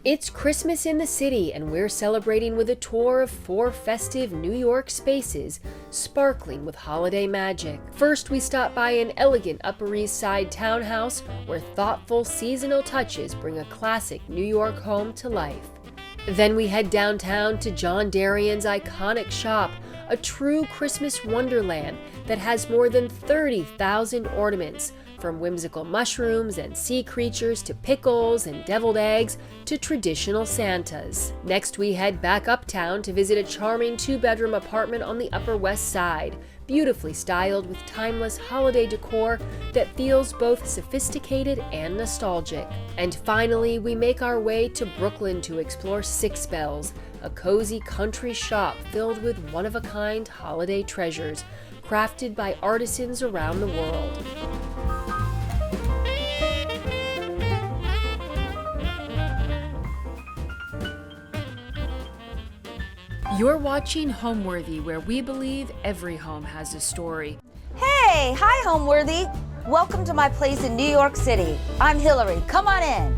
It's Christmas in the city, and we're celebrating with a tour of 4 festive New York spaces, sparkling with holiday magic. First, we stop by an elegant Upper East Side townhouse where thoughtful seasonal touches bring a classic New York home to life. Then we head downtown to John Derian's iconic shop, a true Christmas wonderland that has more than 30,000 ornaments, from whimsical mushrooms and sea creatures to pickles and deviled eggs to traditional Santas. Next, we head back uptown to visit a charming 2-bedroom apartment on the Upper West Side, beautifully styled with timeless holiday decor that feels both sophisticated and nostalgic. And finally, we make our way to Brooklyn to explore Six Bells, a cozy country shop filled with one-of-a-kind holiday treasures, crafted by artisans around the world. You're watching Homeworthy, where we believe every home has a story. Hey, hi Homeworthy. Welcome to my place in New York City. I'm Hillary, come on in.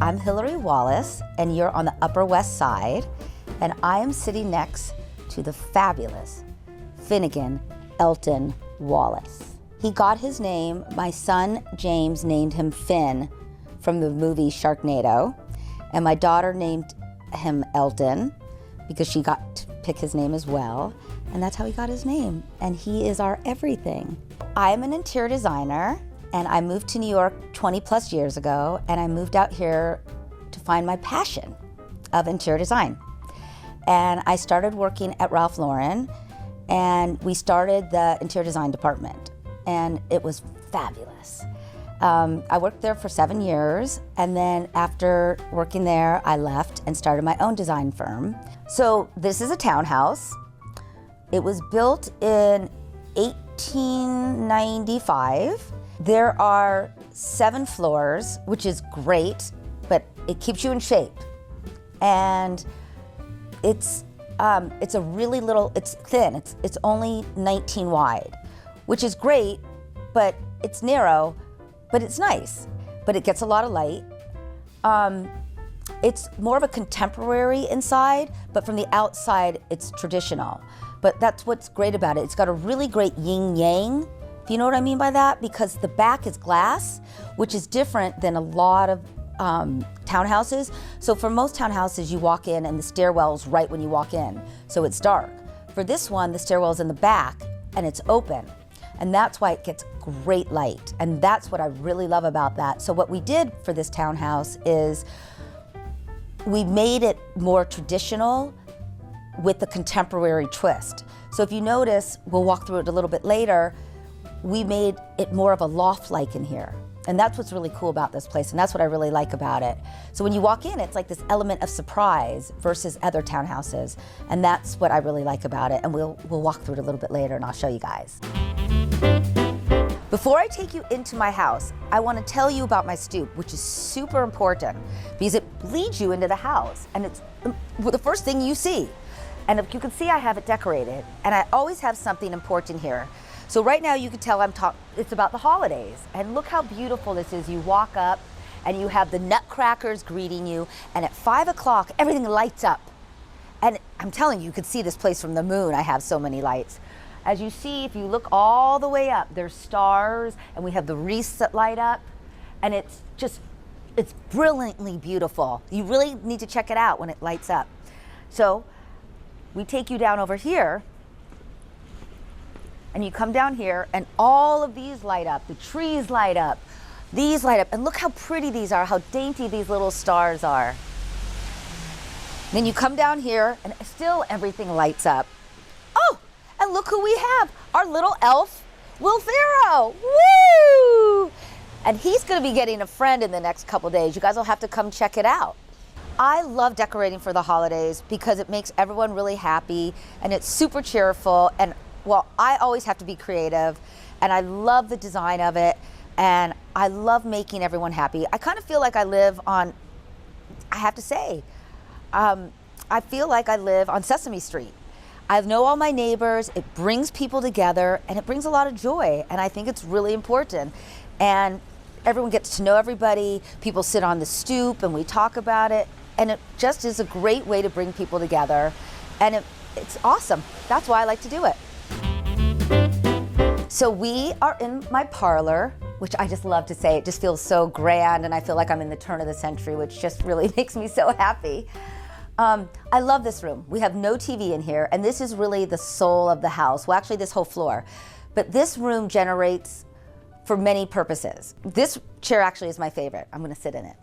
I'm Hillary Wallace, and you're on the Upper West Side. And I am sitting next to the fabulous Finnegan Elton Wallace. He got his name, my son James named him Finn from the movie Sharknado, and my daughter named him Elton because she got to pick his name as well, and that's how he got his name, and he is our everything. I'm an interior designer, and I moved to New York 20 plus years ago, and I moved out here to find my passion of interior design. And I started working at Ralph Lauren, and we started the interior design department, and it was fabulous. I worked there for 7 years, and then after working there, I left and started my own design firm. So this is a townhouse. It was built in 1895. There are 7 floors, which is great, but it keeps you in shape. And it's a really little, it's thin, it's only 19 wide, which is great, but it's narrow, but it's nice, but it gets a lot of light. It's more of a contemporary inside, but from the outside, it's traditional. But that's what's great about it. It's got a really great yin-yang, if you know what I mean by that, because the back is glass, which is different than a lot of townhouses. So for most townhouses, you walk in and the stairwell's right when you walk in, so it's dark. For this one, the stairwell's in the back and it's open, and that's why it gets great light, and that's what I really love about that. So what we did for this townhouse is we made it more traditional with the contemporary twist. So if you notice, we'll walk through it a little bit later, we made it more of a loft-like in here. And that's what's really cool about this place, and that's what I really like about it. So when you walk in, it's like this element of surprise versus other townhouses, and that's what I really like about it, and we'll walk through it a little bit later, and I'll show you guys. Before I take you into my house, I want to tell you about my stoop, which is super important because it leads you into the house, and it's the first thing you see. And if you can see, I have it decorated, and I always have something important here. So right now you can tell it's about the holidays, and look how beautiful this is. You walk up and you have the nutcrackers greeting you, and at 5 o'clock everything lights up. And I'm telling you, you could see this place from the moon. I have so many lights. As you see, if you look all the way up, there's stars, and we have the wreaths that light up, and it's brilliantly beautiful. You really need to check it out when it lights up. So we take you down over here, and you come down here, and all of these light up. The trees light up, these light up, and look how pretty these are, how dainty these little stars are. Then you come down here, and still everything lights up. Oh, and look who we have, our little elf, Will Ferrell, woo! And he's gonna be getting a friend in the next couple days. You guys will have to come check it out. I love decorating for the holidays because it makes everyone really happy, and it's super cheerful, and well, I always have to be creative, and I love the design of it, and I love making everyone happy. I kind of feel like I live on have to say, I feel like I live on Sesame Street. I know all my neighbors, it brings people together, and it brings a lot of joy, and I think it's really important. And everyone gets to know everybody, people sit on the stoop and we talk about it, and it just is a great way to bring people together, and it's awesome. That's why I like to do it. So we are in my parlor, which I just love to say. It just feels so grand, and I feel like I'm in the turn of the century, which just really makes me so happy. I love this room. We have no TV in here, and this is really the soul of the house. Well, actually this whole floor. But this room generates for many purposes. This chair actually is my favorite. I'm gonna sit in it.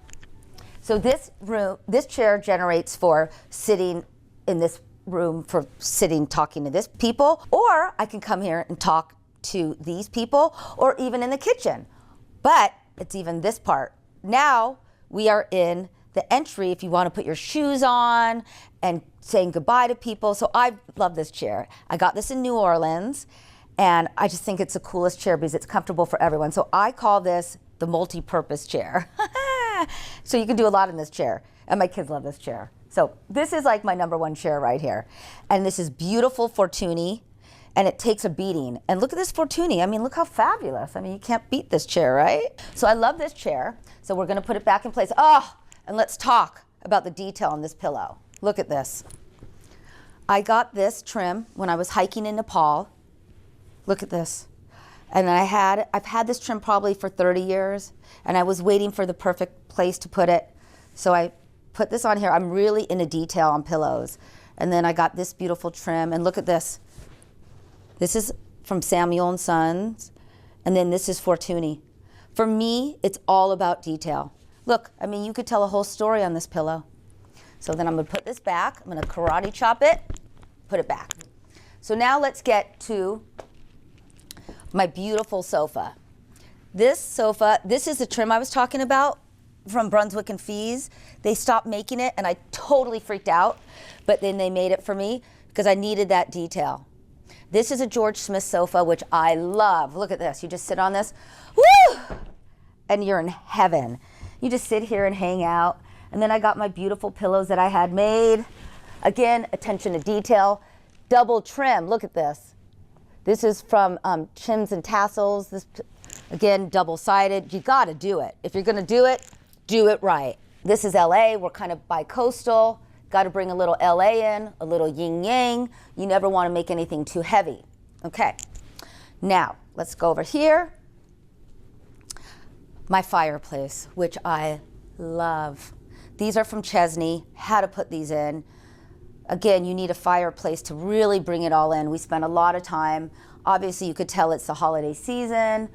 So this chair generates for sitting in this room, for sitting, talking to this people, or I can come here and talk to these people, or even in the kitchen. But it's even this part. Now we are in the entry if you want to put your shoes on and saying goodbye to people. So I love this chair. I got this in New Orleans, and I just think it's the coolest chair because it's comfortable for everyone. So I call this the multi-purpose chair. So you can do a lot in this chair, and my kids love this chair. So this is like my #1 chair right here. And this is beautiful Fortuny, and it takes a beating. And look at this Fortuny. I mean, look how fabulous. I mean, you can't beat this chair, right? So I love this chair. So we're gonna put it back in place. Oh, and let's talk about the detail on this pillow. Look at this. I got this trim when I was hiking in Nepal. Look at this. And I've had this trim probably for 30 years, and I was waiting for the perfect place to put it. So I put this on here. I'm really into detail on pillows. And then I got this beautiful trim, and look at this. This is from Samuel & Sons, and then this is Fortuny. For me, it's all about detail. Look, I mean, you could tell a whole story on this pillow. So then I'm gonna put this back. I'm gonna karate chop it, put it back. So now let's get to my beautiful sofa. This sofa, this is the trim I was talking about from Brunswick and Fees. They stopped making it, and I totally freaked out, but then they made it for me because I needed that detail. This is a George Smith sofa, which I love. Look at this, you just sit on this, woo! And you're in heaven. You just sit here and hang out. And then I got my beautiful pillows that I had made. Again, attention to detail. Double trim, look at this. This is from Chims and Tassels. This, again, double-sided. You gotta do it. If you're gonna do it right. This is LA, we're kind of bi-coastal. Gotta bring a little LA in, a little yin-yang. You never wanna make anything too heavy. Okay, now let's go over here. My fireplace, which I love. These are from Chesney, had to put these in. Again, you need a fireplace to really bring it all in. We spent a lot of time. Obviously, you could tell it's the holiday season.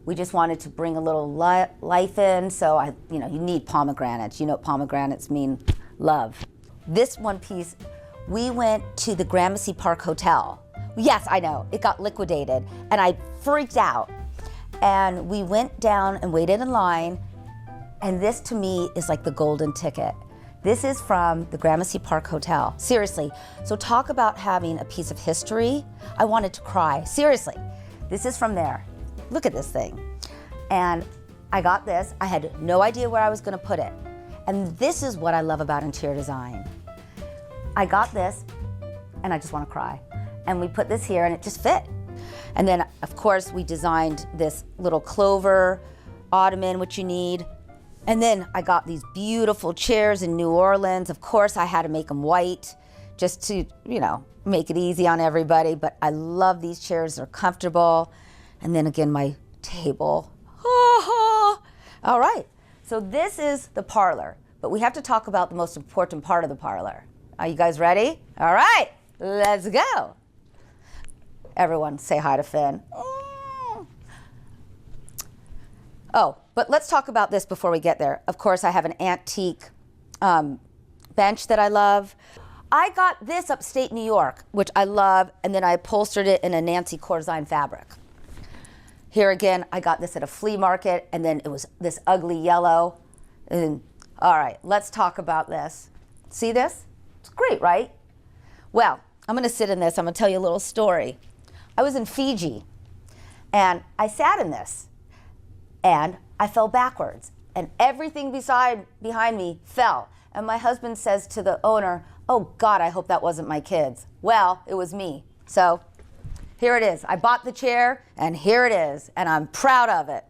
We just wanted to bring a little life in, so you need pomegranates. You know what pomegranates mean, love. This one piece, we went to the Gramercy Park Hotel. Yes, I know, it got liquidated, and I freaked out. And we went down and waited in line, and this to me is like the golden ticket. This is from the Gramercy Park Hotel, seriously. So talk about having a piece of history. I wanted to cry, seriously. This is from there. Look at this thing. And I got this, I had no idea where I was gonna put it. And this is what I love about interior design. I got this, and I just wanna cry. And we put this here, and it just fit. And then, of course, we designed this little clover ottoman, which you need. And then I got these beautiful chairs in New Orleans. Of course, I had to make them white just to, make it easy on everybody. But I love these chairs, they're comfortable. And then again, my table. All right, so this is the parlor. But we have to talk about the most important part of the parlor. Are you guys ready? All right, let's go. Everyone say hi to Finn. Oh, but let's talk about this before we get there. Of course, I have an antique bench that I love. I got this upstate New York, which I love, and then I upholstered it in a Nancy Corzine fabric. Here again, I got this at a flea market, and then it was this ugly yellow. And all right, let's talk about this. See this? It's great, right? Well, I'm gonna sit in this. I'm gonna tell you a little story. I was in Fiji, and I sat in this, and I fell backwards, and everything behind me fell. And my husband says to the owner, "Oh God, I hope that wasn't my kids." Well, it was me. So here it is. I bought the chair and here it is, and I'm proud of it.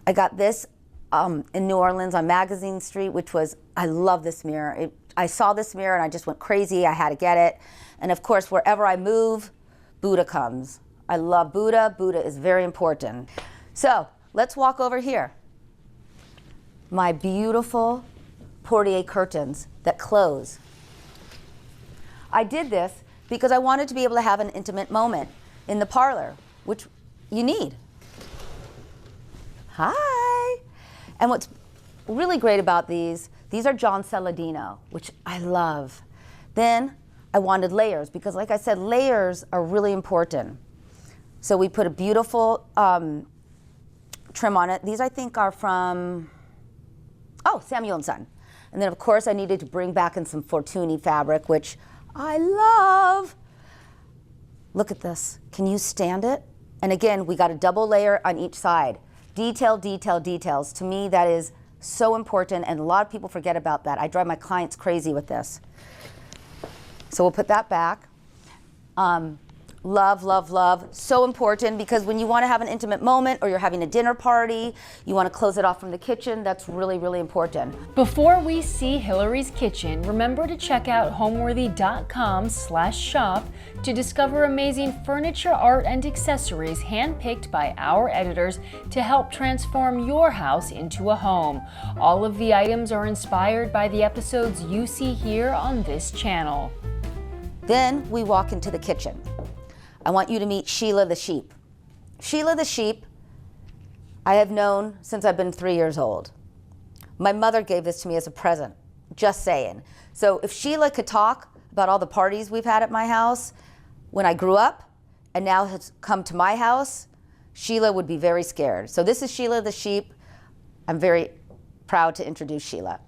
I got this in New Orleans on Magazine Street, which was, I love this mirror. I saw this mirror and I just went crazy. I had to get it. And of course, wherever I move, Buddha comes. I love Buddha. Buddha is very important. So let's walk over here. My beautiful portiere curtains that close. I did this because I wanted to be able to have an intimate moment in the parlor, which you need. Hi. And what's really great about these are John Celadino, which I love. Then I wanted layers because, like I said, layers are really important. So we put a beautiful trim on it. These I think are from, Samuel & Son. And then of course I needed to bring back in some Fortuny fabric, which I love. Look at this. Can you stand it? And again, we got a double layer on each side. Detail, detail, details. To me, that is so important, and a lot of people forget about that. I drive my clients crazy with this. So we'll put that back. Love, love, love. So important, because when you want to have an intimate moment or you're having a dinner party, you want to close it off from the kitchen. That's really, really important. Before we see Hillary's kitchen, remember to check out homeworthy.com/shop to discover amazing furniture, art, and accessories handpicked by our editors to help transform your house into a home. All of the items are inspired by the episodes you see here on this channel. Then we walk into the kitchen. I want you to meet Sheila the sheep. Sheila the sheep, I have known since I've been 3 years old. My mother gave this to me as a present, just saying. So if Sheila could talk about all the parties we've had at my house when I grew up and now has come to my house, Sheila would be very scared. So this is Sheila the sheep. I'm very proud to introduce Sheila.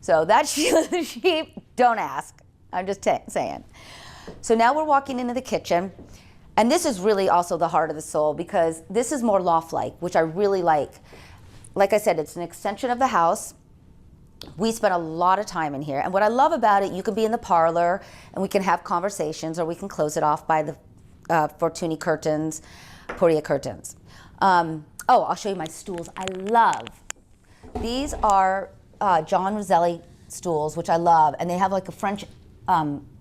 So that's Sheila the sheep. Don't ask. I'm just saying. So now we're walking into the kitchen, and this is really also the heart of the soul because this is more loft-like, which I really like. Like I said, it's an extension of the house. We spent a lot of time in here, and what I love about it, you can be in the parlor and we can have conversations, or we can close it off by the Fortuny curtains, portiere curtains. I'll show you my stools. I love. These are John Roselli stools, which I love, and they have like a French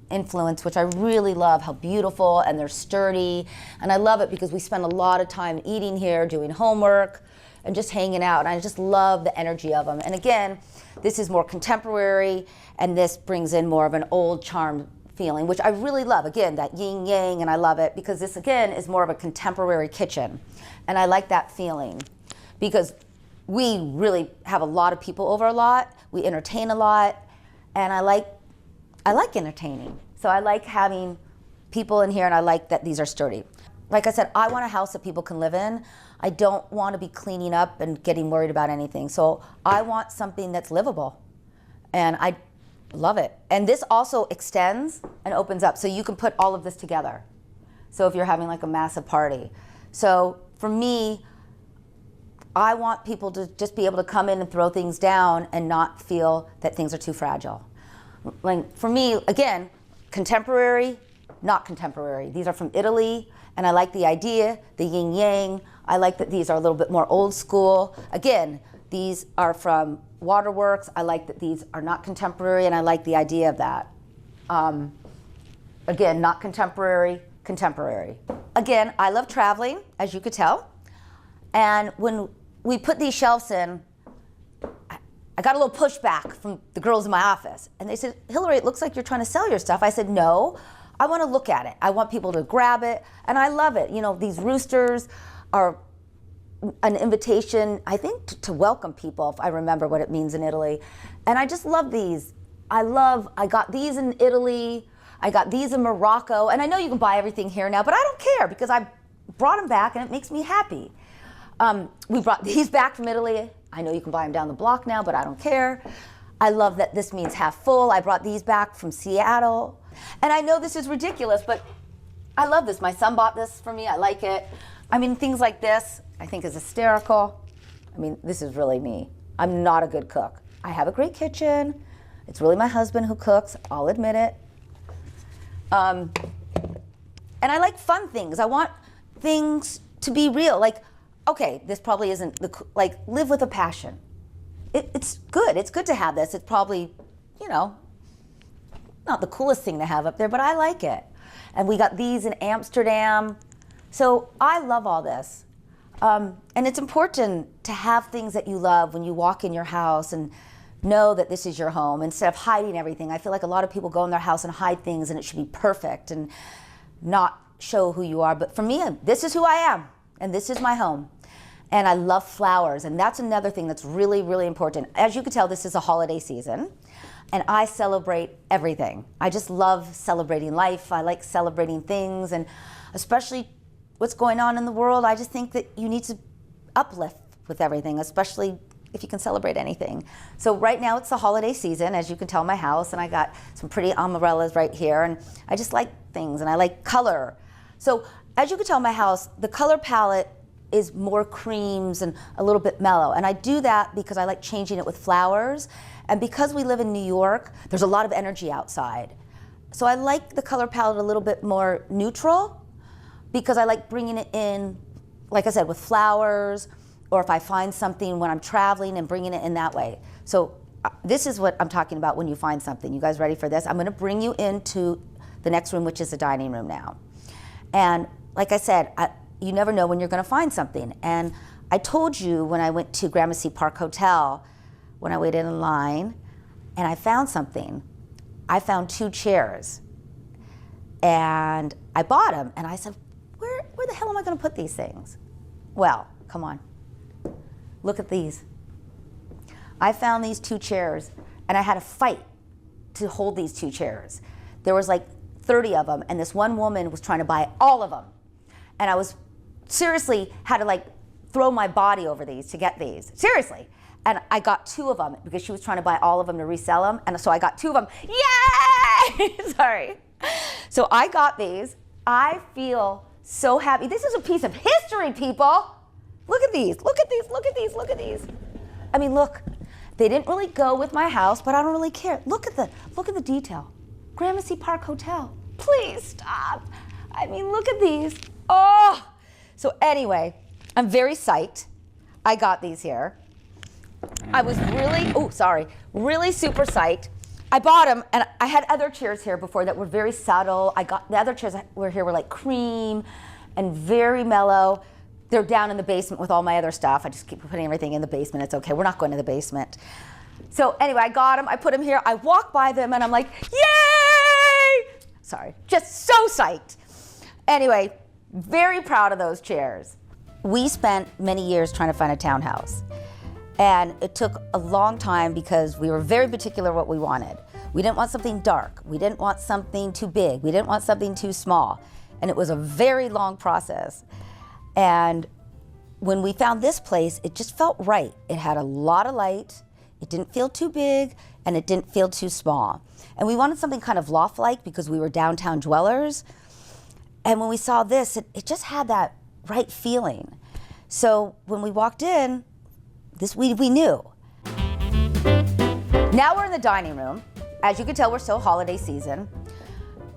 influence, which I really love, how beautiful, and they're sturdy. And I love it because we spend a lot of time eating here, doing homework, and just hanging out. And I just love the energy of them. And again, this is more contemporary, and this brings in more of an old charm feeling, which I really love. Again, that yin yang, and I love it because this, again, is more of a contemporary kitchen. And I like that feeling because we really have a lot of people over a lot. We entertain a lot, and I like entertaining. So I like having people in here, and I like that these are sturdy. Like I said, I want a house that people can live in. I don't want to be cleaning up and getting worried about anything. So I want something that's livable, and I love it. And this also extends and opens up, so you can put all of this together. So if you're having like a massive party. So for me, I want people to just be able to come in and throw things down and not feel that things are too fragile. Like for me, again, contemporary, not contemporary. These are from Italy, and I like the idea, the yin yang. I like that these are a little bit more old school. Again, these are from Waterworks. I like that these are not contemporary, and I like the idea of that. Again, not contemporary, contemporary. Again, I love traveling, as you could tell. And when we put these shelves in, I got a little pushback from the girls in my office. And they said, "Hillary, it looks like you're trying to sell your stuff." I said, "No, I want to look at it. I want people to grab it." And I love it. You know, these roosters are an invitation, I think, to welcome people, if I remember what it means in Italy. And I just love these. I got these in Italy. I got these in Morocco. And I know you can buy everything here now, but I don't care because I brought them back and it makes me happy. We brought these back from Italy. I know you can buy them down the block now, but I don't care. I love that this means half full. I brought these back from Seattle. And I know this is ridiculous, but I love this. My son bought this for me. I like it. I mean, things like this, I think is hysterical. I mean, this is really me. I'm not a good cook. I have a great kitchen. It's really my husband who cooks, I'll admit it. And I like fun things. I want things to be real. Like, okay, this probably isn't, live with a passion. It's good. It's good to have this. It's probably, not the coolest thing to have up there, but I like it. And we got these in Amsterdam. So I love all this. And it's important to have things that you love when you walk in your house and know that this is your home instead of hiding everything. I feel like a lot of people go in their house and hide things and it should be perfect and not show who you are. But for me, this is who I am and this is my home. And I love flowers, and that's another thing that's really, really important. As you can tell, this is a holiday season, and I celebrate everything. I just love celebrating life. I like celebrating things, and especially what's going on in the world. I just think that you need to uplift with everything, especially if you can celebrate anything. So right now it's the holiday season, as you can tell in my house, and I got some pretty umbrellas right here, and I just like things, and I like color. So as you can tell in my house, the color palette is more creams and a little bit mellow. And I do that because I like changing it with flowers. And because we live in New York, there's a lot of energy outside. So I like the color palette a little bit more neutral because I like bringing it in, like I said, with flowers, or if I find something when I'm traveling and bringing it in that way. So this is what I'm talking about when you find something. You guys ready for this? I'm gonna bring you into the next room, which is the dining room now. And like I said, you never know when you're going to find something. And I told you when I went to Gramercy Park Hotel, when I waited in line, and I found something. I found 2 chairs. And I bought them, and I said, where the hell am I going to put these things? Well, come on. Look at these. I found these 2 chairs, and I had a fight to hold these 2 chairs. There was like 30 of them, and this one woman was trying to buy all of them. And I was seriously had to throw my body over these to get these. Seriously. And I got 2 of them because she was trying to buy all of them to resell them. And so I got 2 of them. Yay! Sorry. So I got these. I feel so happy. This is a piece of history, people. Look at these. Look at these. Look at these. Look at these. I mean, look. They didn't really go with my house, but I don't really care. Look at the detail. Gramercy Park Hotel. Please stop. I mean, look at these. Oh! So anyway, I'm very psyched. I got these here. I was really super psyched. I bought them, and I had other chairs here before that were very subtle. The other chairs that were here were like cream and very mellow. They're down in the basement with all my other stuff. I just keep putting everything in the basement. It's okay, we're not going to the basement. So anyway, I got them, I put them here. I walk by them, and I'm like, yay! Sorry, just so psyched. Anyway, very proud of those chairs. We spent many years trying to find a townhouse. And it took a long time because we were very particular what we wanted. We didn't want something dark. We didn't want something too big. We didn't want something too small. And it was a very long process. And when we found this place, it just felt right. It had a lot of light. It didn't feel too big, and it didn't feel too small. And we wanted something kind of loft-like because we were downtown dwellers. And when we saw this, it just had that right feeling. So when we walked in, we knew. Now we're in the dining room. As you can tell, we're still holiday season.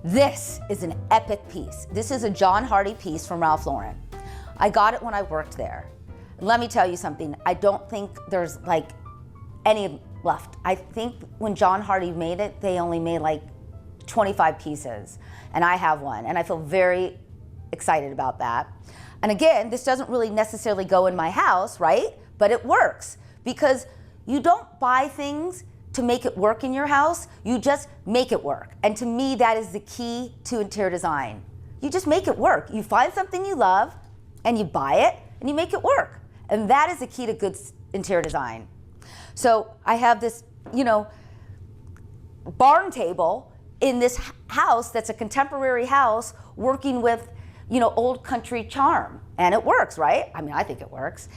This is an epic piece. This is a John Hardy piece from Ralph Lauren. I got it when I worked there. And let me tell you something, I don't think there's any left. I think when John Hardy made it, they only made 25 pieces. And I have one, and I feel very excited about that. And again, this doesn't really necessarily go in my house, right? But it works because you don't buy things to make it work in your house, you just make it work. And to me, that is the key to interior design. You just make it work. You find something you love and you buy it and you make it work. And that is the key to good interior design. So I have this, barn table in this house that's a contemporary house working with, old country charm. And it works, right? I mean, I think it works.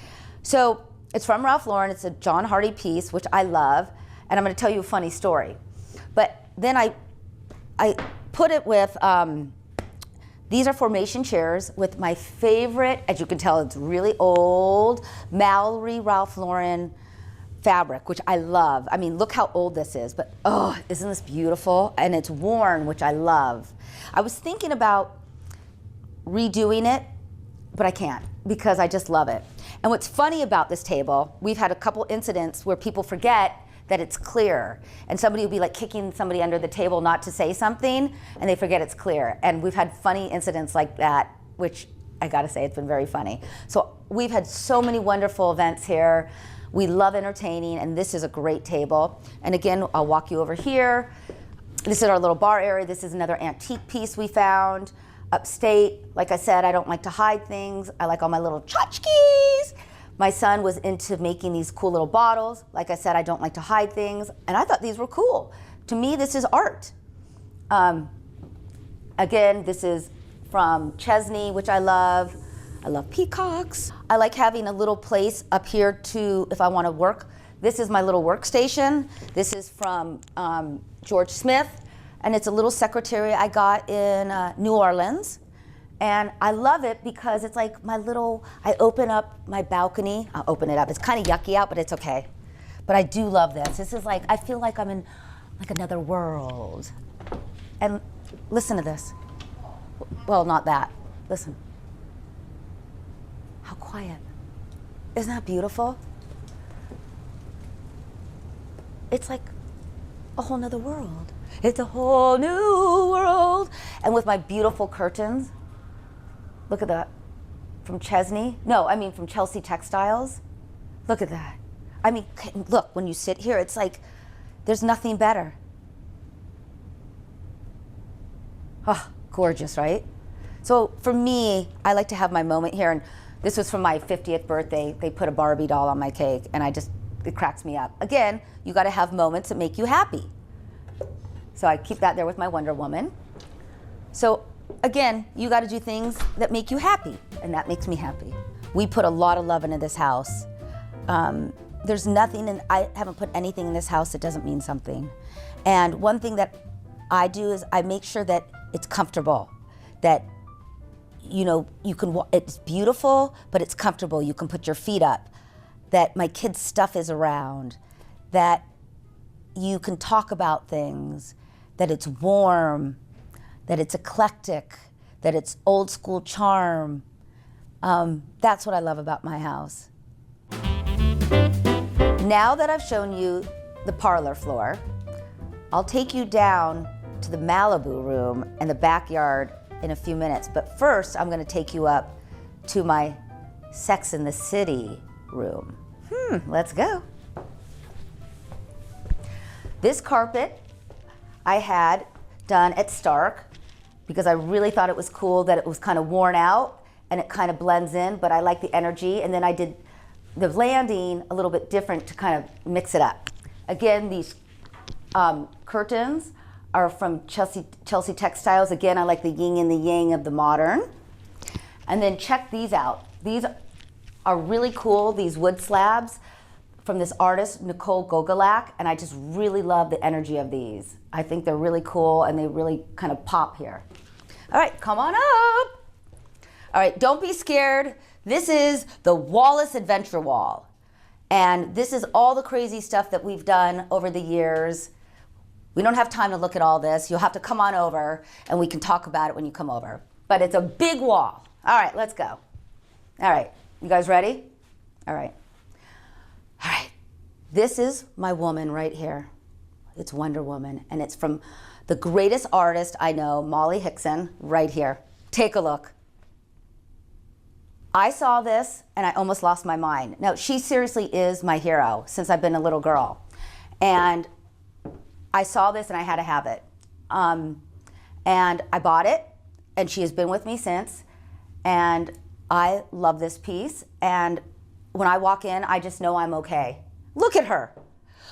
So it's from Ralph Lauren. It's a John Hardy piece, which I love. And I'm going to tell you a funny story. But then I put it with, these are formation chairs with my favorite, as you can tell, it's really old, Mallory Ralph Lauren fabric, which I love. I mean, look how old this is, but oh, isn't this beautiful? And it's worn, which I love. I was thinking about redoing it, but I can't because I just love it. And what's funny about this table, we've had a couple incidents where people forget that it's clear. And somebody will be like kicking somebody under the table not to say something, and they forget it's clear. And we've had funny incidents like that, which I gotta say, it's been very funny. So we've had so many wonderful events here. We love entertaining, and this is a great table. And again, I'll walk you over here. This is our little bar area. This is another antique piece we found upstate. Like I said, I don't like to hide things. I like all my little tchotchkes. My son was into making these cool little bottles. Like I said, I don't like to hide things. And I thought these were cool. To me, this is art. Again, this is from Chesney, which I love. I love peacocks. I like having a little place up here to, if I want to work. This is my little workstation. This is from George Smith, and it's a little secretary I got in New Orleans. And I love it because it's like my little, I open up my balcony. I'll open it up. It's kind of yucky out, but it's okay. But I do love this. This is like, I feel like I'm in like another world. And listen to this. Well, not that. Listen. How quiet. Isn't that beautiful? It's like a whole nother world. It's a whole new world. And with my beautiful curtains, look at that. From Chesney. No, I mean from Chelsea Textiles. Look at that. I mean, look, when you sit here, it's like, there's nothing better. Oh, gorgeous, right? So for me, I like to have my moment here, and this was from my 50th birthday. They put a Barbie doll on my cake, and it cracks me up. Again, you gotta have moments that make you happy. So I keep that there with my Wonder Woman. So again, you gotta do things that make you happy, and that makes me happy. We put a lot of love into this house. There's nothing, and I haven't put anything in this house that doesn't mean something. And one thing that I do is I make sure that it's comfortable, that you know, you can, it's beautiful, but it's comfortable. You can put your feet up, that my kids' stuff is around, that you can talk about things, that it's warm, that it's eclectic, that it's old school charm. That's what I love about my house. Now that I've shown you the parlor floor, I'll take you down to the Malibu room and the backyard in a few minutes. But first, I'm gonna take you up to my Sex in the City room. Let's go. This carpet I had done at Stark because I really thought it was cool that it was kind of worn out and it kind of blends in, but I like the energy. And then I did the landing a little bit different to kind of mix it up. Again, these curtains are from Chelsea Textiles. Again, I like the yin and the yang of the modern. And then check these out. These are really cool, these wood slabs from this artist, Nicole Gogolak, and I just really love the energy of these. I think they're really cool and they really kind of pop here. All right, come on up. All right, don't be scared. This is the Wallace Adventure Wall. And this is all the crazy stuff that we've done over the years. We don't have time to look at all this. You'll have to come on over and we can talk about it when you come over. But it's a big wall. All right, let's go. All right, you guys ready? All right. All right, this is my woman right here. It's Wonder Woman, and it's from the greatest artist I know, Molly Hickson, right here. Take a look. I saw this and I almost lost my mind. Now, she seriously is my hero since I've been a little girl. And I saw this and I had to have it. And I bought it, and she has been with me since. And I love this piece. And when I walk in, I just know I'm okay. Look at her,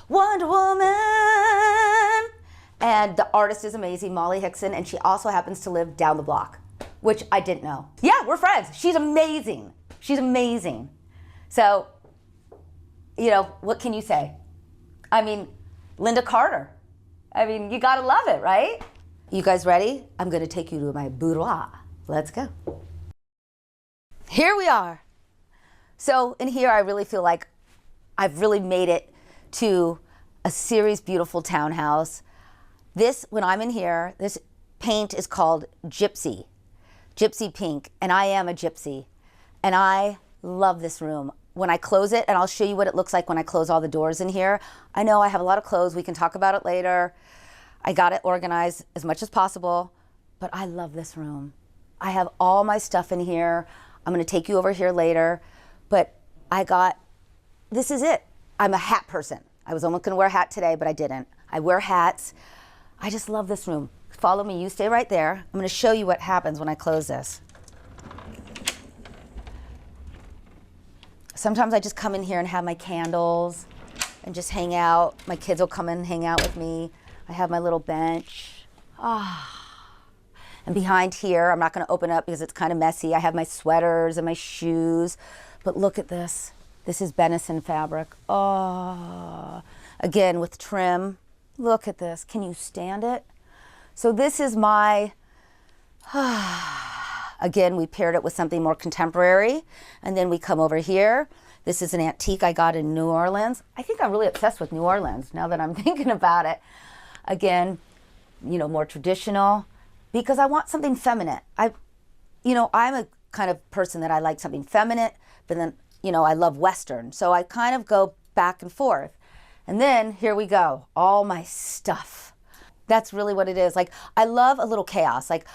Wonder Woman. And the artist is amazing, Molly Hickson, and she also happens to live down the block, which I didn't know. Yeah, we're friends. She's amazing. She's amazing. So, you know, what can you say? I mean, Linda Carter. I mean, you gotta love it, right? You guys ready? I'm gonna take you to my boudoir. Let's go. Here we are. So in here, I really feel like I've really made it to a serious, beautiful townhouse. This, when I'm in here, this paint is called Gypsy Pink, and I am a gypsy. And I love this room. When I close it, and I'll show you what it looks like when I close all the doors in here. I know I have a lot of clothes, we can talk about it later. I got it organized as much as possible, but I love this room. I have all my stuff in here. I'm gonna take you over here later, but this is it. I'm a hat person. I was almost gonna wear a hat today, but I didn't. I wear hats. I just love this room. Follow me, you stay right there. I'm gonna show you what happens when I close this. Sometimes I just come in here and have my candles and just hang out. My kids will come in and hang out with me. I have my little bench. And behind here, I'm not gonna open up because it's kind of messy. I have my sweaters and my shoes, but look at this. This is venison fabric. Again, with trim. Look at this, can you stand it? So this is my, again, we paired it with something more contemporary, and then we come over here. This is an antique I got in New Orleans. I think I'm really obsessed with New Orleans now that I'm thinking about it. Again, more traditional, because I want something feminine. I'm a kind of person that I like something feminine, but then, I love Western. So I kind of go back and forth. And then here we go, all my stuff. That's really what it is. Like, I love a little chaos. Like,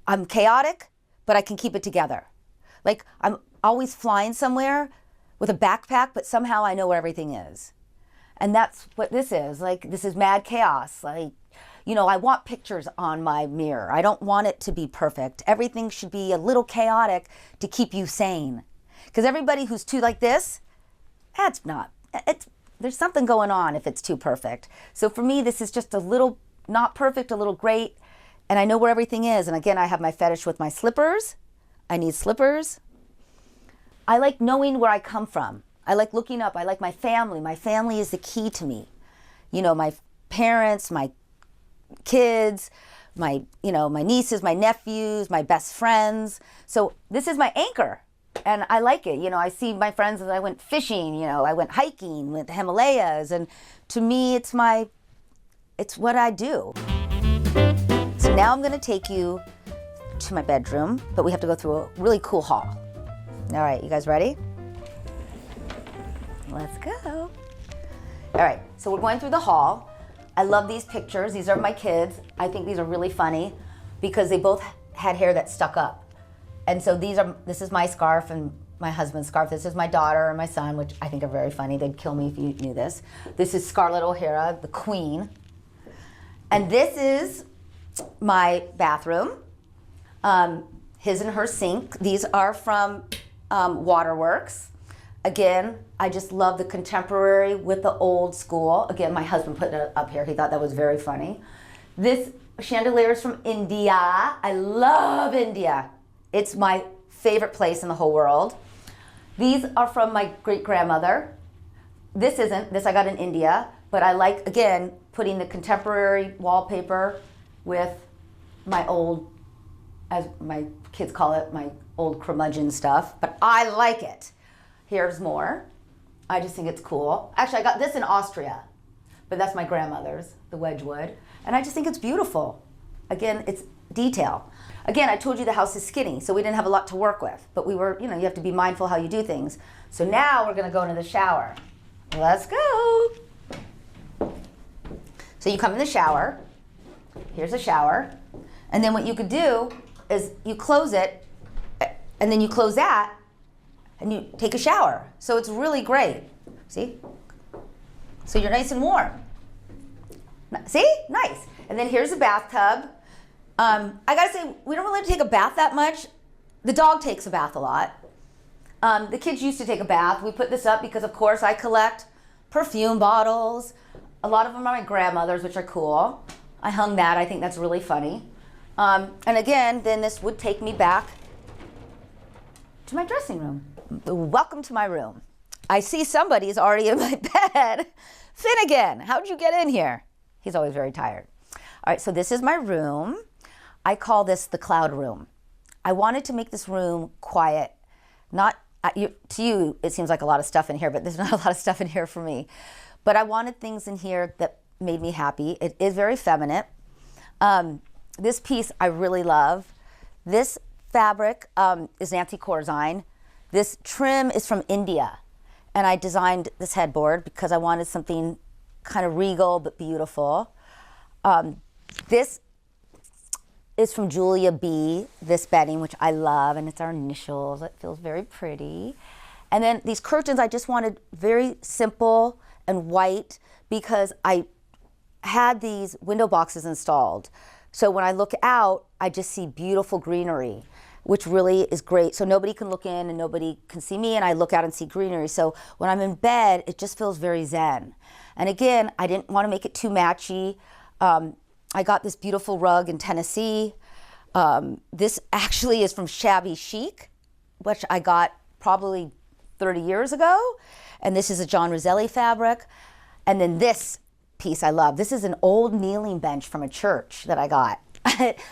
I'm chaotic, but I can keep it together. Like, I'm always flying somewhere with a backpack, but somehow I know where everything is. And that's what this is. Like, this is mad chaos. Like, I want pictures on my mirror. I don't want it to be perfect. Everything should be a little chaotic to keep you sane. Because everybody who's too like this, there's something going on if it's too perfect. So for me, this is just a little not perfect, a little great, and I know where everything is. And again, I have my fetish with my slippers. I need slippers. I like knowing where I come from. I like looking up. I like my family. My family is the key to me. My parents, my kids, my nieces, my nephews, my best friends. So this is my anchor. And I like it. I see my friends as I went fishing, I went hiking with the Himalayas. And to me, it's what I do. So now I'm gonna take you to my bedroom, but we have to go through a really cool hall. All right, you guys ready? Let's go. All right, so we're going through the hall. I love these pictures. These are my kids. I think these are really funny because they both had hair that stuck up. And so this is my scarf and my husband's scarf. This is my daughter and my son, which I think are very funny. They'd kill me if you knew this. This is Scarlett O'Hara, the queen. And this is my bathroom, his and her sink. These are from Waterworks. Again, I just love the contemporary with the old school. Again, my husband put it up here. He thought that was very funny. This chandelier is from India. I love India. It's my favorite place in the whole world. These are from my great-grandmother. This isn't, this I got in India, but I like, again, putting the contemporary wallpaper with my old, as my kids call it, my old curmudgeon stuff, but I like it. Here's more. I just think it's cool. Actually, I got this in Austria, but that's my grandmother's, the Wedgwood, and I just think it's beautiful. Again, it's detail. Again, I told you the house is skinny, so we didn't have a lot to work with, but we were, you have to be mindful how you do things. So now we're gonna go into the shower. Let's go. So you come in the shower. Here's a shower. And then what you could do is you close it, and then you close that, and you take a shower. So it's really great. See? So you're nice and warm. See? Nice. And then here's a bathtub. I gotta say, we don't really take a bath that much. The dog takes a bath a lot. The kids used to take a bath. We put this up because, of course, I collect perfume bottles. A lot of them are my grandmother's, which are cool. I hung that. I think that's really funny. And again, then this would take me back to my dressing room. Welcome to my room. I see somebody is already in my bed. Finnegan, how'd you get in here? He's always very tired. All right, so this is my room. I call this the cloud room. I wanted to make this room quiet. To you, it seems like a lot of stuff in here, but there's not a lot of stuff in here for me. but I wanted things in here that made me happy. It is very feminine. This piece I really love. This fabric is Nancy Corzine. This trim is from India. And I designed this headboard because I wanted something kind of regal but beautiful. This is from Julia B, this bedding, which I love, and it's our initials. It feels very pretty. And then these curtains, I just wanted very simple and white because I had these window boxes installed. So when I look out, I just see beautiful greenery, which really is great. So nobody can look in and nobody can see me, and I look out and see greenery. So when I'm in bed, it just feels very zen. And again, I didn't want to make it too matchy. I got this beautiful rug in Tennessee. This actually is from Shabby Chic, which I got probably 30 years ago. And this is a John Roselli fabric. And then this piece I love. This is an old kneeling bench from a church that I got,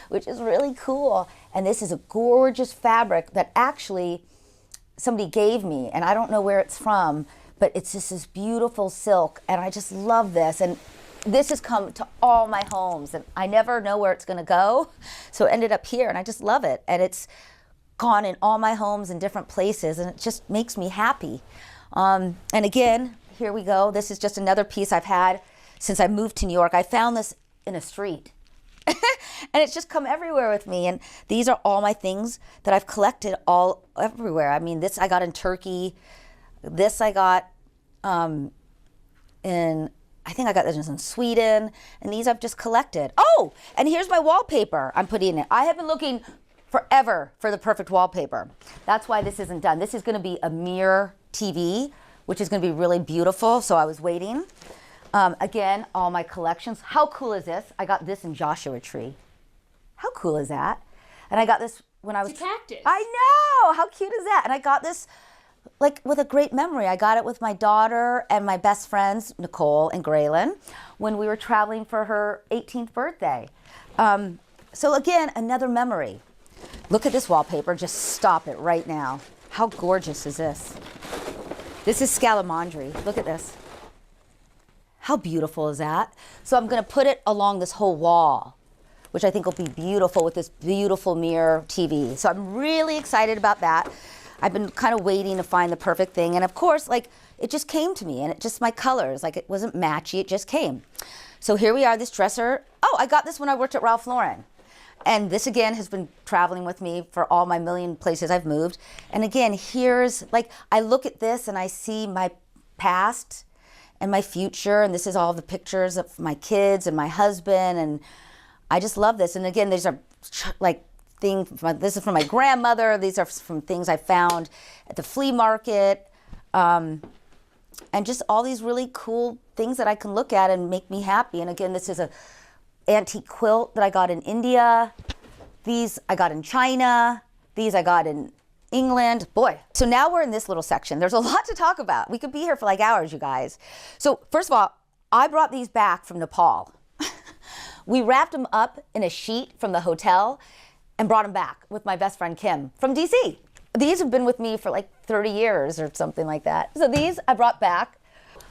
which is really cool. And this is a gorgeous fabric that actually somebody gave me, and I don't know where it's from, but it's just this beautiful silk, and I just love this. And this has come to all my homes, and I never know where it's gonna go. So it ended up here, and I just love it. And it's gone in all my homes in different places, and it just makes me happy. And again, here we go. This is just another piece I've had since I moved to New York. I found this in a street. And it's just come everywhere with me. And these are all my things that I've collected all everywhere. I mean, this I got in Turkey. This I got I think I got this in Sweden. And these I've just collected. Oh, and here's my wallpaper I'm putting in it. I have been looking forever for the perfect wallpaper. That's why this isn't done. This is gonna be a mirror TV, which is gonna be really beautiful. So I was waiting. Again, all my collections. How cool is this? I got this in Joshua Tree. How cool is that? And I got this when I was— It's a cactus. I know! How cute is that? And I got this like with a great memory. I got it with my daughter and my best friends, Nicole and Graylin, when we were traveling for her 18th birthday. So again, another memory. Look at this wallpaper. Just stop it right now. How gorgeous is this? This is Scalamandri. Look at this. How beautiful is that? So I'm gonna put it along this whole wall, which I think will be beautiful with this beautiful mirror TV. So I'm really excited about that. I've been kind of waiting to find the perfect thing. And of course, like, it just came to me, and it just, my colors, like, it wasn't matchy, it just came. So here we are, this dresser. Oh, I got this when I worked at Ralph Lauren. And this again has been traveling with me for all my million places I've moved. And again, here's, like, I look at this and I see my past and my future, and this is all the pictures of my kids and my husband, and I just love this. And again, these are like things, this is from my grandmother, these are from things I found at the flea market, and just all these really cool things that I can look at and make me happy. And again, this is a antique quilt that I got in India. These I got in China. These I got in England. Boy. So now we're in this little section. There's a lot to talk about. We could be here for like hours, you guys. So first of all, I brought these back from Nepal. We wrapped them up in a sheet from the hotel and brought them back with my best friend Kim from DC. These have been with me for like 30 years or something like that. So these I brought back.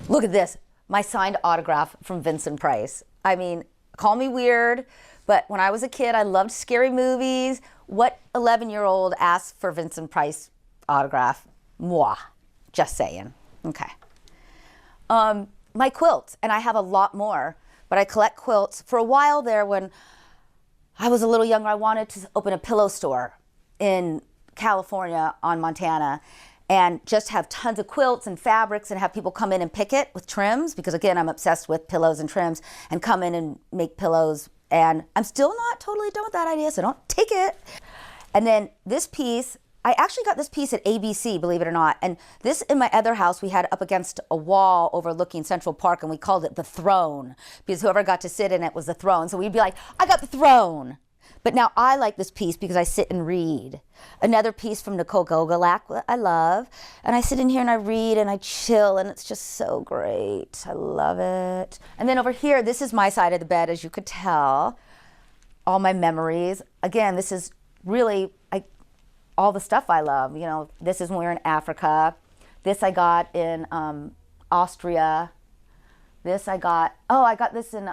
Look at this, my signed autograph from Vincent Price. I mean, call me weird, but when I was a kid, I loved scary movies. What 11-year-old asked for Vincent Price autograph? Moi, just saying. Okay. My quilts, and I have a lot more, but I collect quilts. For a while there, when I was a little younger, I wanted to open a pillow store in California on Montana and just have tons of quilts and fabrics and have people come in and pick it with trims, because again, I'm obsessed with pillows and trims, and come in and make pillows. And I'm still not totally done with that idea, so don't take it. And then this piece, I actually got this piece at ABC, believe it or not. And this in my other house, we had up against a wall overlooking Central Park, and we called it the throne, because whoever got to sit in it was the throne. So we'd be like, I got the throne. But now I like this piece because I sit and read. Another piece from Nicole Gogolak that I love. And I sit in here and I read and I chill, and it's just so great. I love it. And then over here, this is my side of the bed, as you could tell. All my memories. Again, this is really all the stuff I love. You know, this is when we were in Africa. This I got in Austria. This I got this in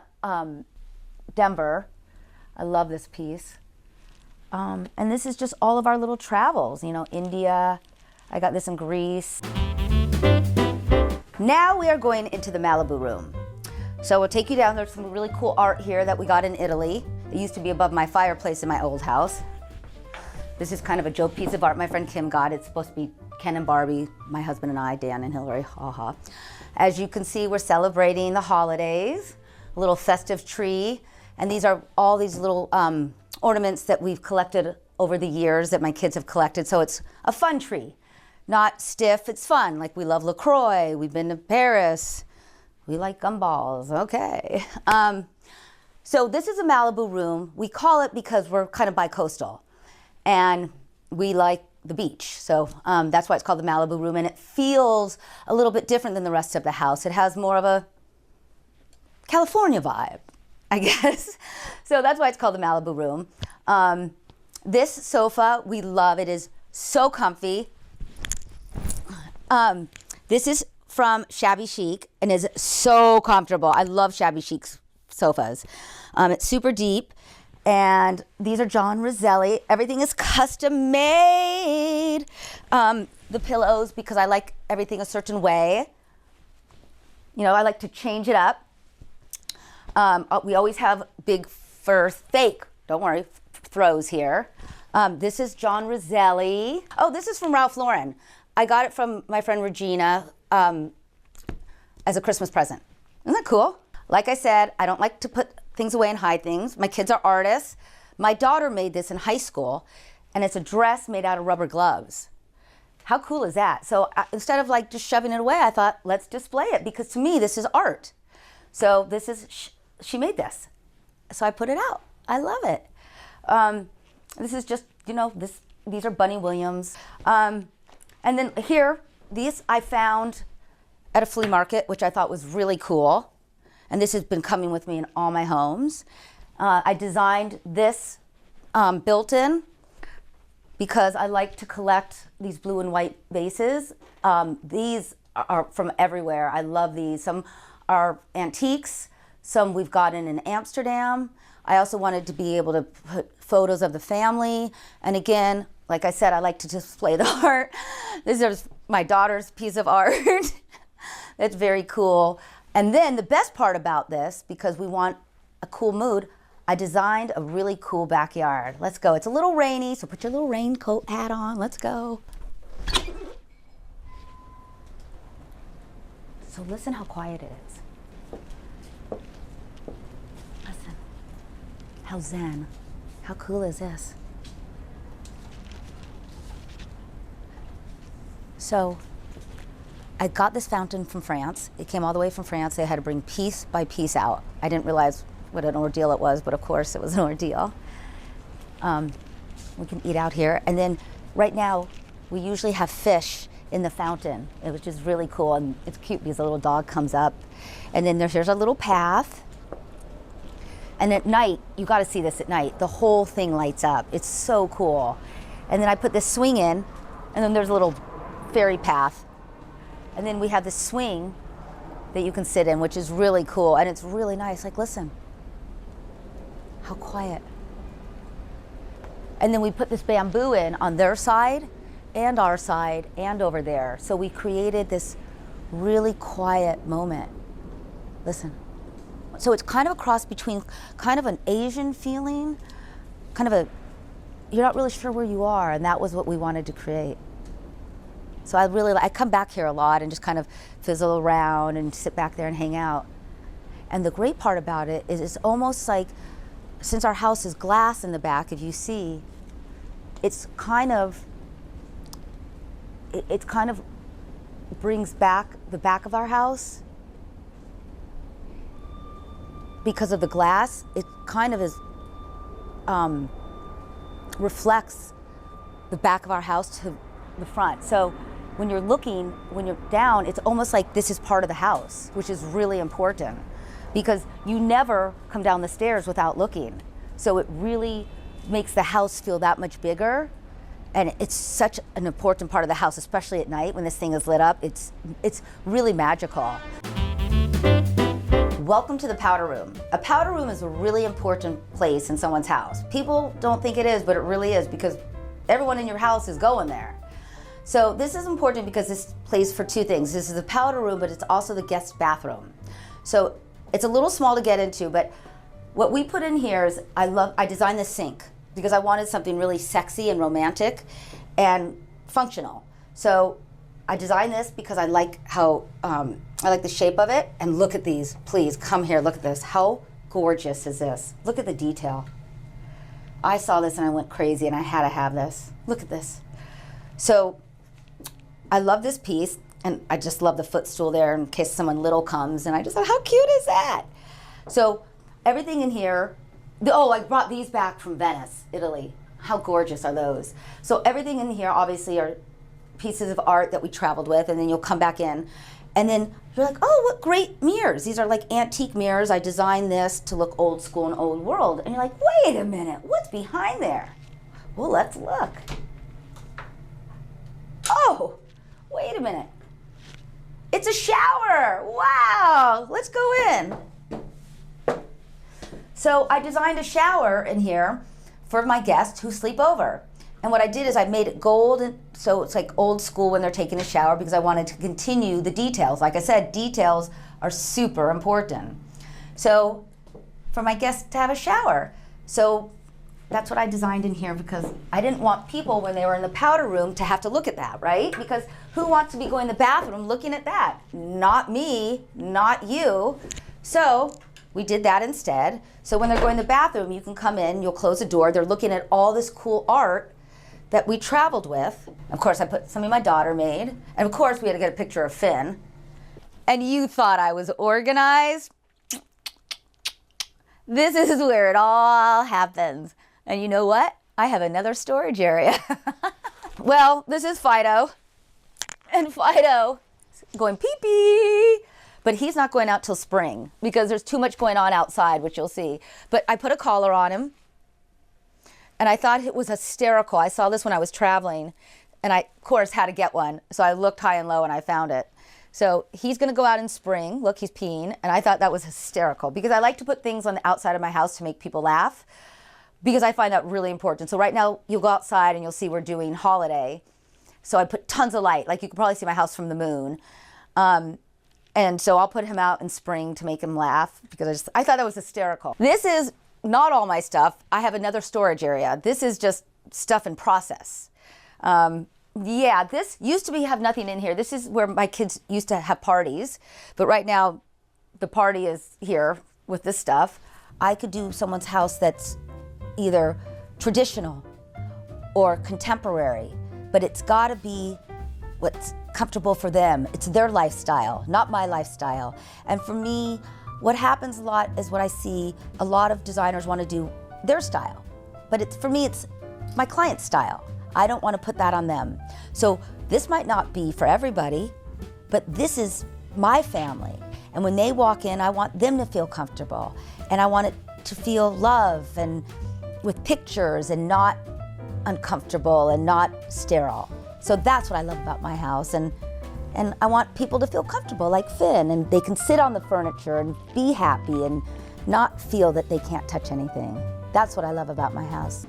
Denver. I love this piece. And this is just all of our little travels, you know, India. I got this in Greece. Now we are going into the Malibu room. So we'll take you down. There's some really cool art here that we got in Italy. It used to be above my fireplace in my old house. This is kind of a joke piece of art my friend Kim got. It's supposed to be Ken and Barbie, my husband and I, Dan and Hillary, ha. As you can see, we're celebrating the holidays, a little festive tree. And these are all these little ornaments that we've collected over the years that my kids have collected. So it's a fun tree, not stiff, it's fun. Like we love LaCroix, we've been to Paris, we like gumballs, okay. So this is a Malibu room. We call it because we're kind of bi-coastal and we like the beach. So that's why it's called the Malibu room, and it feels a little bit different than the rest of the house. It has more of a California vibe, I guess. So that's why it's called the Malibu room. This sofa, we love. It is so comfy. This is from Shabby Chic and is so comfortable. I love Shabby Chic's sofas. It's super deep. And these are John Roselli. Everything is custom made. The pillows, because I like everything a certain way. You know, I like to change it up. We always have big fur, fake, don't worry, throws here. This is John Roselli. Oh, this is from Ralph Lauren. I got it from my friend Regina as a Christmas present. Isn't that cool? Like I said, I don't like to put things away and hide things. My kids are artists. My daughter made this in high school, and it's a dress made out of rubber gloves. How cool is that? So instead of like just shoving it away, I thought, let's display it, because to me, this is art. So this is, she made this. So I put it out. I love it. This is just, you know, these are Bunny Williams. And then here, these I found at a flea market, which I thought was really cool. And this has been coming with me in all my homes. I designed this built-in because I like to collect these blue and white vases. These are from everywhere. I love these. Some are antiques, some we've gotten in Amsterdam. I also wanted to be able to put photos of the family. And again, like I said, I like to display the art. This is my daughter's piece of art. That's very cool. And then the best part about this, because we want a cool mood, I designed a really cool backyard. Let's go. It's a little rainy, so put your little raincoat hat on. Let's go. So listen how quiet it is. Listen. How zen. How cool is this? So I got this fountain from France. It came all the way from France. They had to bring piece by piece out. I didn't realize what an ordeal it was, but of course it was an ordeal. We can eat out here. And then right now, we usually have fish in the fountain, which is really cool. And it's cute because the little dog comes up. And then here's a little path. And at night, you gotta see this at night. The whole thing lights up. It's so cool. And then I put this swing in, and then there's a little fairy path. And then we have this swing that you can sit in, which is really cool. And it's really nice. Like, listen, how quiet. And then we put this bamboo in on their side and our side and over there. So we created this really quiet moment. Listen. So it's kind of a cross between kind of an Asian feeling, kind of a, you're not really sure where you are, and that was what we wanted to create. So I come back here a lot and just kind of fizzle around and sit back there and hang out. And the great part about it is it's almost like, since our house is glass in the back, if you see, it kind of brings back the back of our house. Because of the glass, it kind of is, reflects the back of our house to the front. So when you're looking, when you're down, it's almost like this is part of the house, which is really important because you never come down the stairs without looking. So it really makes the house feel that much bigger. And it's such an important part of the house, especially at night when this thing is lit up. It's really magical. Welcome to the powder room. A powder room is a really important place in someone's house. People don't think it is, but it really is because everyone in your house is going there. So this is important because this plays for two things. This is the powder room, but it's also the guest bathroom. So it's a little small to get into, but what we put in here is, I designed this sink because I wanted something really sexy and romantic and functional. So I designed this because I like how, I like the shape of it. And look at these, please come here, look at this. How gorgeous is this? Look at the detail. I saw this and I went crazy and I had to have this. Look at this. So I love this piece and I just love the footstool there in case someone little comes, and I just thought, how cute is that? So everything in here, I brought these back from Venice, Italy. How gorgeous are those? So everything in here obviously are pieces of art that we traveled with, and then you'll come back in and then you're like, oh, what great mirrors. These are like antique mirrors. I designed this to look old school and old world. And you're like, wait a minute, what's behind there? Well, let's look. Oh, wait a minute. It's a shower. Wow, let's go in. So I designed a shower in here for my guests who sleep over. And what I did is I made it gold, and so it's like old school when they're taking a shower, because I wanted to continue the details. Like I said, details are super important. So for my guests to have a shower. So that's what I designed in here, because I didn't want people when they were in the powder room to have to look at that, right? Because who wants to be going to the bathroom looking at that? Not me, not you. So we did that instead. So when they're going to the bathroom, you can come in, you'll close the door, they're looking at all this cool art that we traveled with. Of course, I put something my daughter made. And of course, we had to get a picture of Finn. And you thought I was organized? This is where it all happens. And you know what? I have another storage area. Well, this is Fido. And Fido is going pee-pee. But he's not going out till spring because there's too much going on outside, which you'll see. But I put a collar on him. And I thought it was hysterical. I saw this when I was traveling, and I, of course, had to get one. So I looked high and low, and I found it. So he's going to go out in spring. Look, he's peeing. And I thought that was hysterical because I like to put things on the outside of my house to make people laugh, because I find that really important. So right now, you'll go outside, and you'll see we're doing holiday. So I put tons of light. Like, you can probably see my house from the moon. And so I'll put him out in spring to make him laugh, because I thought that was hysterical. This is not all my stuff. I have another storage area. This is just stuff in process. Yeah, this used to have nothing in here. This is where my kids used to have parties, but right now the party is here with this stuff. I could do someone's house that's either traditional or contemporary, but it's gotta be what's comfortable for them. It's their lifestyle, not my lifestyle. And for me, what happens a lot is what I see, a lot of designers want to do their style. But for me, it's my client's style. I don't want to put that on them. So this might not be for everybody, but this is my family. And when they walk in, I want them to feel comfortable. And I want it to feel love and with pictures and not uncomfortable and not sterile. So that's what I love about my house. And I want people to feel comfortable like Finn, and they can sit on the furniture and be happy and not feel that they can't touch anything. That's what I love about my house.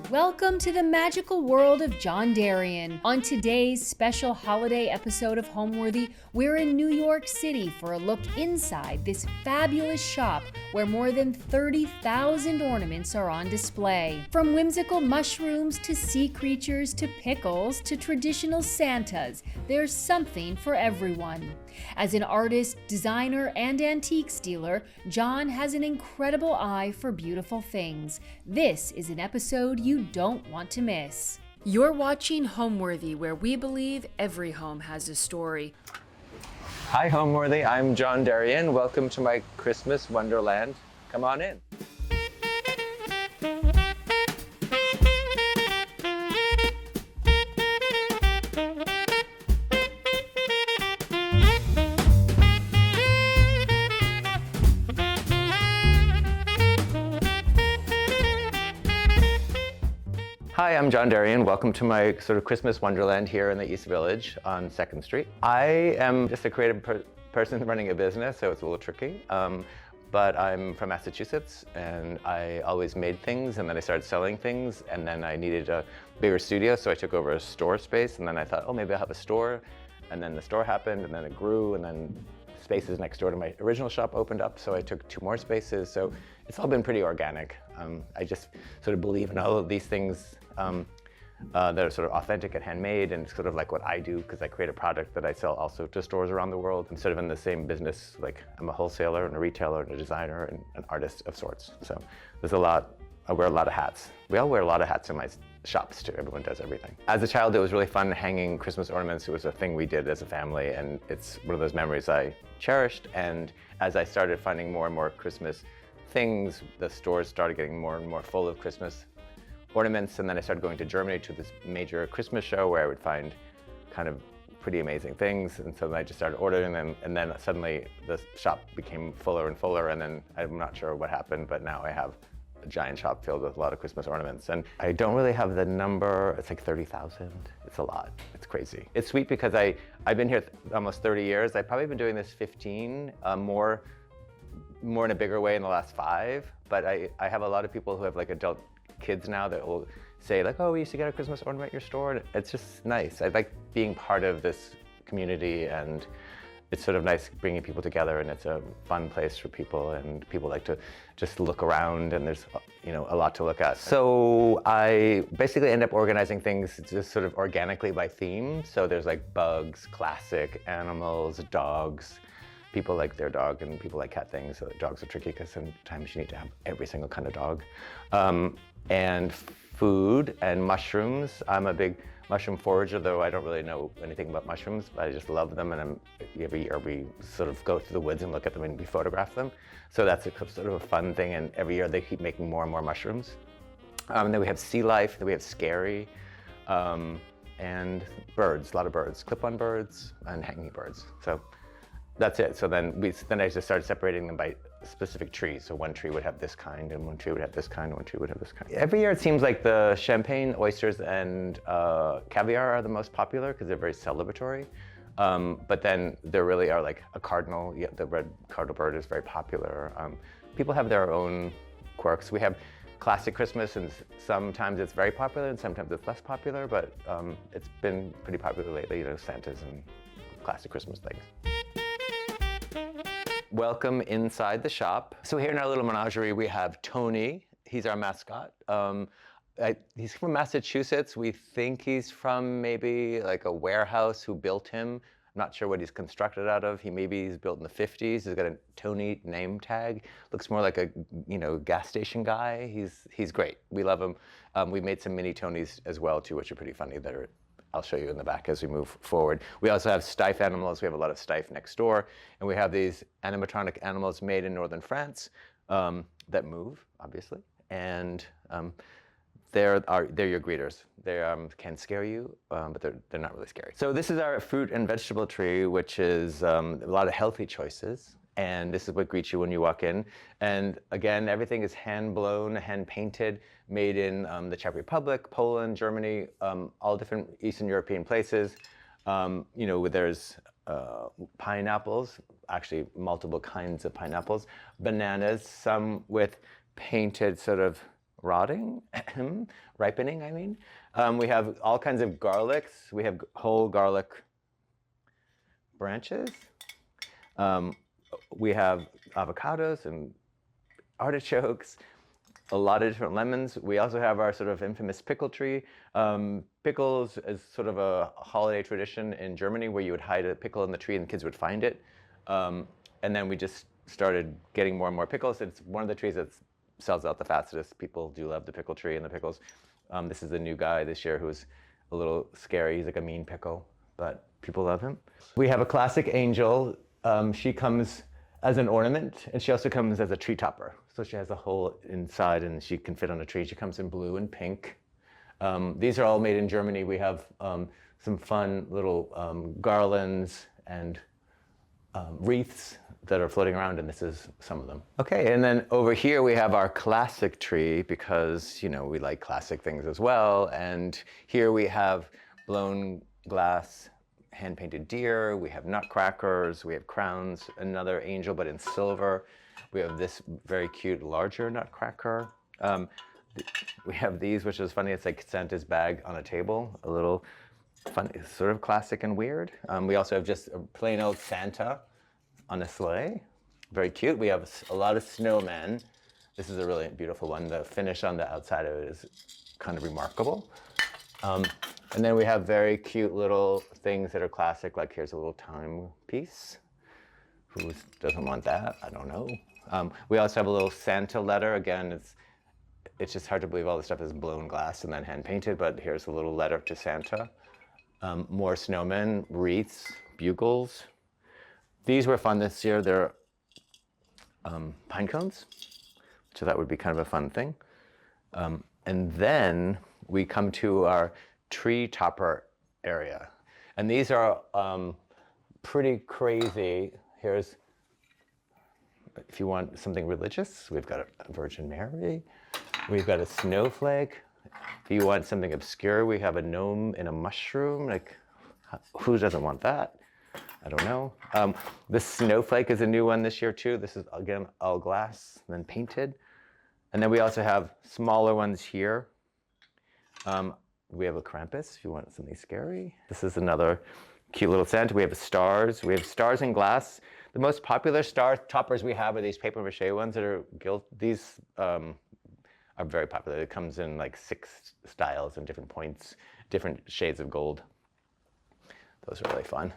Welcome to the magical world of John Derian. On today's special holiday episode of Homeworthy, we're in New York City for a look inside this fabulous shop where more than 30,000 ornaments are on display. From whimsical mushrooms to sea creatures to pickles to traditional Santas, there's something for everyone. As an artist, designer, and antiques dealer, John has an incredible eye for beautiful things. This is an episode you don't want to miss. You're watching Homeworthy, where we believe every home has a story. Hi, Homeworthy. I'm John Derian. Welcome to my Christmas wonderland. Come on in. Hi, I'm John Derian. Welcome to my sort of Christmas wonderland here in the East Village on 2nd Street. I am just a creative person running a business, so it's a little tricky. But I'm from Massachusetts, and I always made things, and then I started selling things, and then I needed a bigger studio, so I took over a store space, and then I thought, oh, maybe I'll have a store, and then the store happened, and then it grew, and then spaces next door to my original shop opened up, so I took 2 more spaces, so it's all been pretty organic. I just sort of believe in all of these things that are sort of authentic and handmade, and sort of like what I do, because I create a product that I sell also to stores around the world. I'm sort of in the same business, like I'm a wholesaler and a retailer and a designer and an artist of sorts. So there's a lot, I wear a lot of hats. We all wear a lot of hats in my shops too, everyone does everything. As a child, it was really fun hanging Christmas ornaments. It was a thing we did as a family, and it's one of those memories I cherished. And as I started finding more and more Christmas things, the stores started getting more and more full of Christmas ornaments, and then I started going to Germany to this major Christmas show where I would find kind of pretty amazing things, and so then I just started ordering them, and then suddenly the shop became fuller and fuller, and then I'm not sure what happened, but now I have a giant shop filled with a lot of Christmas ornaments, and I don't really have the number. It's like 30,000. It's a lot. It's crazy. It's sweet because I've been here almost 30 years. I've probably been doing this 15, more in a bigger way in the last 5, but I have a lot of people who have like adult kids now that will say like, oh, we used to get a Christmas ornament at your store. And it's just nice. I like being part of this community, and it's sort of nice bringing people together, and it's a fun place for people, and people like to just look around, and there's, you know, a lot to look at. So I basically end up organizing things just sort of organically by theme. So there's like bugs, classic, animals, dogs. People like their dog, and people like cat things. So dogs are tricky because sometimes you need to have every single kind of dog. And food and mushrooms. I'm a big mushroom forager, though I don't really know anything about mushrooms, but I just love them, and every year we sort of go to the woods and look at them and we photograph them. So that's sort of a fun thing, and every year they keep making more and more mushrooms. And then we have sea life, then we have scary, and birds, a lot of birds, clip-on birds and hanging birds. So that's it. So then I just started separating them by specific trees. So one tree would have this kind, and one tree would have this kind, and one tree would have this kind. Every year it seems like the champagne, oysters, and caviar are the most popular because they're very celebratory. But then there really are like a cardinal. Yeah, the red cardinal bird is very popular. People have their own quirks. We have classic Christmas, and sometimes it's very popular, and sometimes it's less popular. But it's been pretty popular lately. You know, Santas and classic Christmas things. Welcome inside the shop. So here in our little menagerie, we have Tony. He's our mascot. He's from Massachusetts. We think he's from maybe like a warehouse who built him. I'm not sure what he's constructed out of. He's built in the 50s. He's got a Tony name tag. Looks more like a, you know, gas station guy. He's great. We love him. We made some mini Tonys as well too, which are pretty funny. I'll show you in the back as we move forward. We also have stife animals. We have a lot of stife next door. And we have these animatronic animals made in northern France that move, obviously. And they're your greeters. They can scare you, but they're not really scary. So this is our fruit and vegetable tree, which is a lot of healthy choices. And this is what greets you when you walk in. And again, everything is hand blown, hand painted, made in the Czech Republic, Poland, Germany, all different Eastern European places. You know, there's pineapples, actually multiple kinds of pineapples, bananas, some with painted sort of ripening, I mean. We have all kinds of garlics. We have whole garlic branches. We have avocados and artichokes, a lot of different lemons. We also have our sort of infamous pickle tree. Pickles is sort of a holiday tradition in Germany where you would hide a pickle in the tree and the kids would find it. And then we just started getting more and more pickles. It's one of the trees that sells out the fastest. People do love the pickle tree and the pickles. This is a new guy this year who's a little scary. He's like a mean pickle, but people love him. We have a classic angel. She comes as an ornament, and she also comes as a tree topper. So she has a hole inside, and she can fit on a tree. She comes in blue and pink. These are all made in Germany. We have some fun little garlands and wreaths that are floating around, and this is some of them. Okay, and then over here we have our classic tree because, you know, we like classic things as well. And here we have blown glass hand-painted deer, we have nutcrackers, we have crowns, another angel but in silver. We have this very cute larger nutcracker. We have these, which is funny, it's like Santa's bag on a table, a little funny, sort of classic and weird. We also have just a plain old Santa on a sleigh, very cute. We have a lot of snowmen. This is a really beautiful one. The finish on the outside of it is kind of remarkable. And then we have very cute little things that are classic, like here's a little timepiece. Who doesn't want that? I don't know. We also have a little Santa letter. Again, it's just hard to believe all this stuff is blown glass and then hand painted, but here's a little letter to Santa. More snowmen, wreaths, bugles. These were fun this year. They're pine cones, so that would be kind of a fun thing. And then we come to our tree topper area. And these are pretty crazy. Here's, if you want something religious, we've got a Virgin Mary. We've got a snowflake. If you want something obscure, we have a gnome in a mushroom. Like, who doesn't want that? I don't know. This snowflake is a new one this year too. This is, again, all glass, then painted. And then we also have smaller ones here. We have a Krampus, if you want something scary. This is another cute little Santa. We have stars. We have stars in glass. The most popular star toppers we have are these paper mache ones that are gilt. These are very popular. It comes in like 6 styles and different points, different shades of gold. Those are really fun.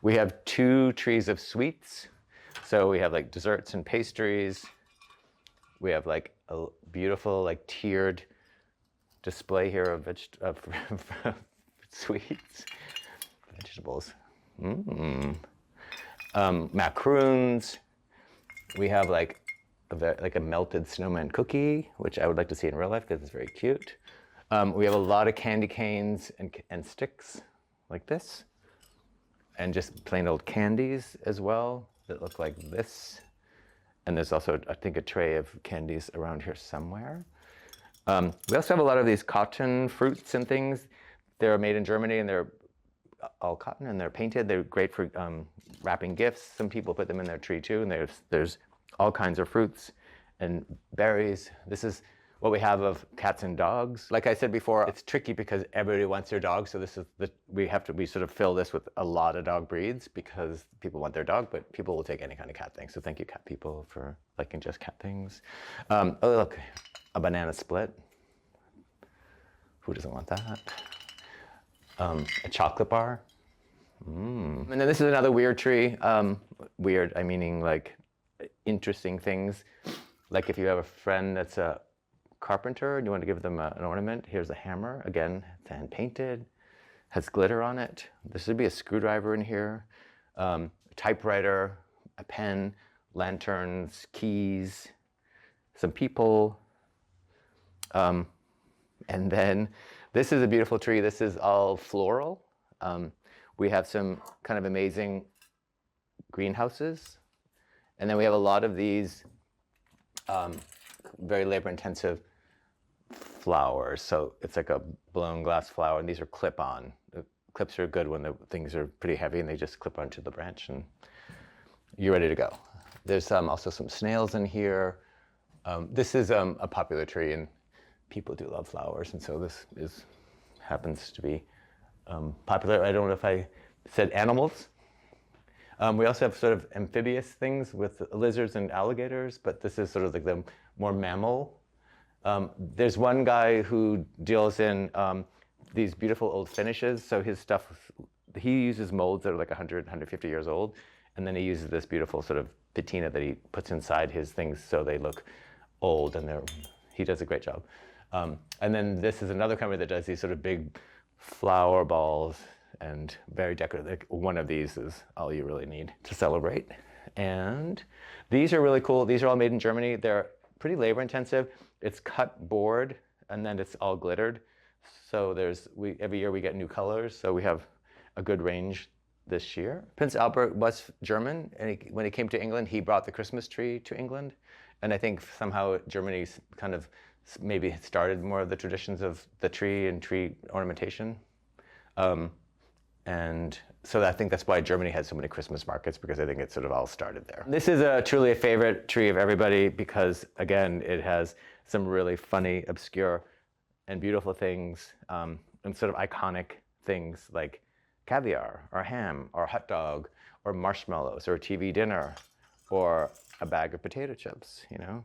We have 2 trees of sweets. So we have like desserts and pastries. We have like a beautiful like tiered display here of sweets, vegetables, macaroons. We have like a melted snowman cookie, which I would like to see in real life because it's very cute. We have a lot of candy canes and sticks like this, and just plain old candies as well that look like this. And there's also, I think, a tray of candies around here somewhere. We also have a lot of these cotton fruits and things. They're made in Germany and they're all cotton and they're painted. They're great for wrapping gifts. Some people put them in their tree too, and there's all kinds of fruits and berries. This is what we have of cats and dogs. Like I said before, it's tricky because everybody wants their dog, so this is we sort of fill this with a lot of dog breeds because people want their dog, but people will take any kind of cat thing. So thank you, cat people, for liking just cat things. Oh look, a banana split. Who doesn't want that? A chocolate bar. And then this is another weird tree. Weird, I meaning like interesting things. Like if you have a friend that's a carpenter and you want to give them an ornament, here's a hammer. Again, it's hand painted, has glitter on it. There should be a screwdriver in here, a typewriter, a pen, lanterns, keys, some people. And then this is a beautiful tree. This is all floral. We have some kind of amazing greenhouses. And then we have a lot of these very labor-intensive flowers. So it's like a blown glass flower, and these are clip-on. The clips are good when the things are pretty heavy, and they just clip onto the branch, and you're ready to go. There's also some snails in here. This is a popular tree, and people do love flowers, and so this happens to be popular. I don't know if I said animals. We also have sort of amphibious things with lizards and alligators, but this is sort of like the more mammal. There's one guy who deals in these beautiful old finishes. So his stuff, he uses molds that are like 100, 150 years old, and then he uses this beautiful sort of patina that he puts inside his things so they look old, and he does a great job. And then this is another company that does these sort of big flower balls and very decorative. Like one of these is all you really need to celebrate. And these are really cool. These are all made in Germany. They're pretty labor intensive. It's cut board and then it's all glittered. So every year we get new colors. So we have a good range this year. Prince Albert was German, and when he came to England, he brought the Christmas tree to England. And I think somehow Germany's kind of maybe started more of the traditions of the tree and tree ornamentation. And So I think that's why Germany has so many Christmas markets, because I think it sort of all started there. This is truly a favorite tree of everybody because, again, it has some really funny, obscure, and beautiful things, and sort of iconic things like caviar, or ham, or hot dog, or marshmallows, or a TV dinner, or a bag of potato chips, you know?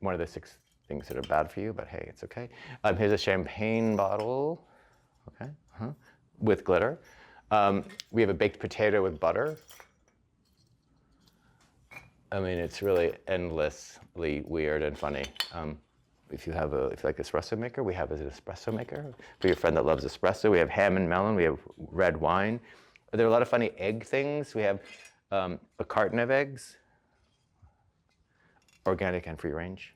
One of the 6 things that are bad for you, but hey, it's okay. Here's a champagne bottle, okay, with glitter. We have a baked potato with butter. I mean, it's really endlessly weird and funny. If you like espresso maker, we have an espresso maker. For your friend that loves espresso, we have ham and melon. We have red wine. There are a lot of funny egg things. We have a carton of eggs, organic and free range.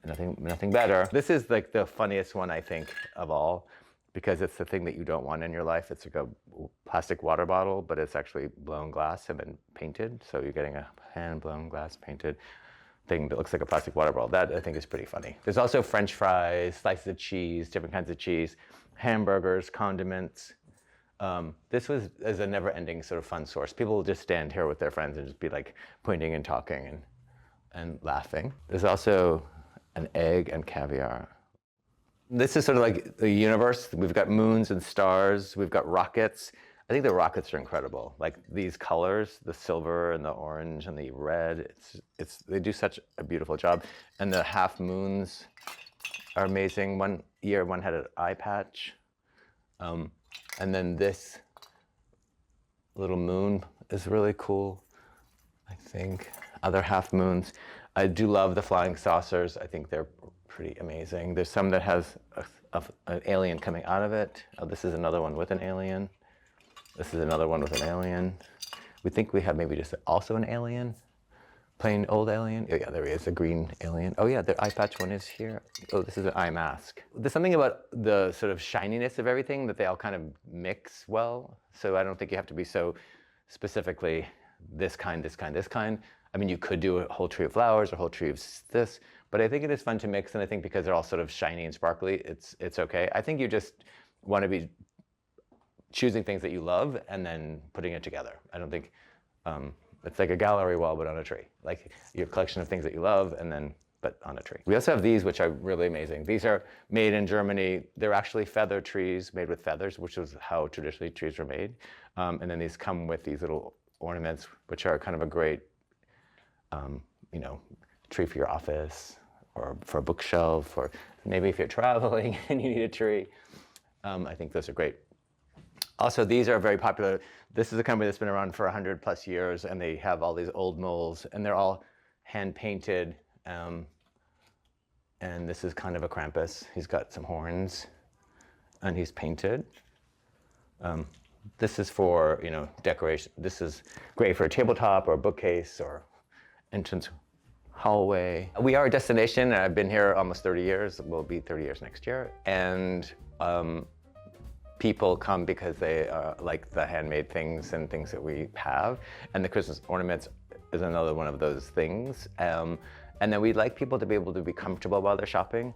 Nothing better. This is like the funniest one, I think, of all, because it's the thing that you don't want in your life. It's like a plastic water bottle, but it's actually blown glass and been painted. So you're getting a hand-blown glass painted thing that looks like a plastic water bottle. That, I think, is pretty funny. There's also French fries, slices of cheese, different kinds of cheese, hamburgers, condiments. This is a never-ending sort of fun source. People will just stand here with their friends and just be like pointing and talking and laughing. There's also an egg and caviar. This is sort of like the universe. We've got moons and stars. We've got rockets. I think the rockets are incredible. Like these colors, the silver and the orange and the red, they do such a beautiful job. And the half moons are amazing. One year, one had an eye patch. And then this little moon is really cool, I think. Other half moons. I do love the flying saucers. I think they're pretty amazing. There's some that has an alien coming out of it. Oh, this is another one with an alien. This is another one with an alien. We think we have maybe just also an alien. Plain old alien. Oh yeah, there he is, a green alien. Oh yeah, the eye patch one is here. Oh, this is an eye mask. There's something about the sort of shininess of everything that they all kind of mix well. So I don't think you have to be so specifically this kind, this kind, this kind. I mean, you could do a whole tree of flowers or a whole tree of this, but I think it is fun to mix, and I think because they're all sort of shiny and sparkly, it's okay. I think you just want to be choosing things that you love and then putting it together. I don't think, it's like a gallery wall, but on a tree. Like your collection of things that you love, but on a tree. We also have these, which are really amazing. These are made in Germany. They're actually feather trees made with feathers, which is how traditionally trees were made. And then these come with these little ornaments, which are kind of a great, tree for your office or for a bookshelf, or maybe if you're traveling and you need a tree. I think those are great. Also, these are very popular. This is a company that's been around for 100+ years, and they have all these old moles, and they're all hand painted. And this is kind of a Krampus. He's got some horns, and he's painted. This is for decoration. This is great for a tabletop or a bookcase or entrance hallway. We are a destination, and I've been here almost 30 years. We'll be 30 years next year, and people come because they like the handmade things and things that we have. And the Christmas ornaments is another one of those things. And then we'd like people to be able to be comfortable while they're shopping.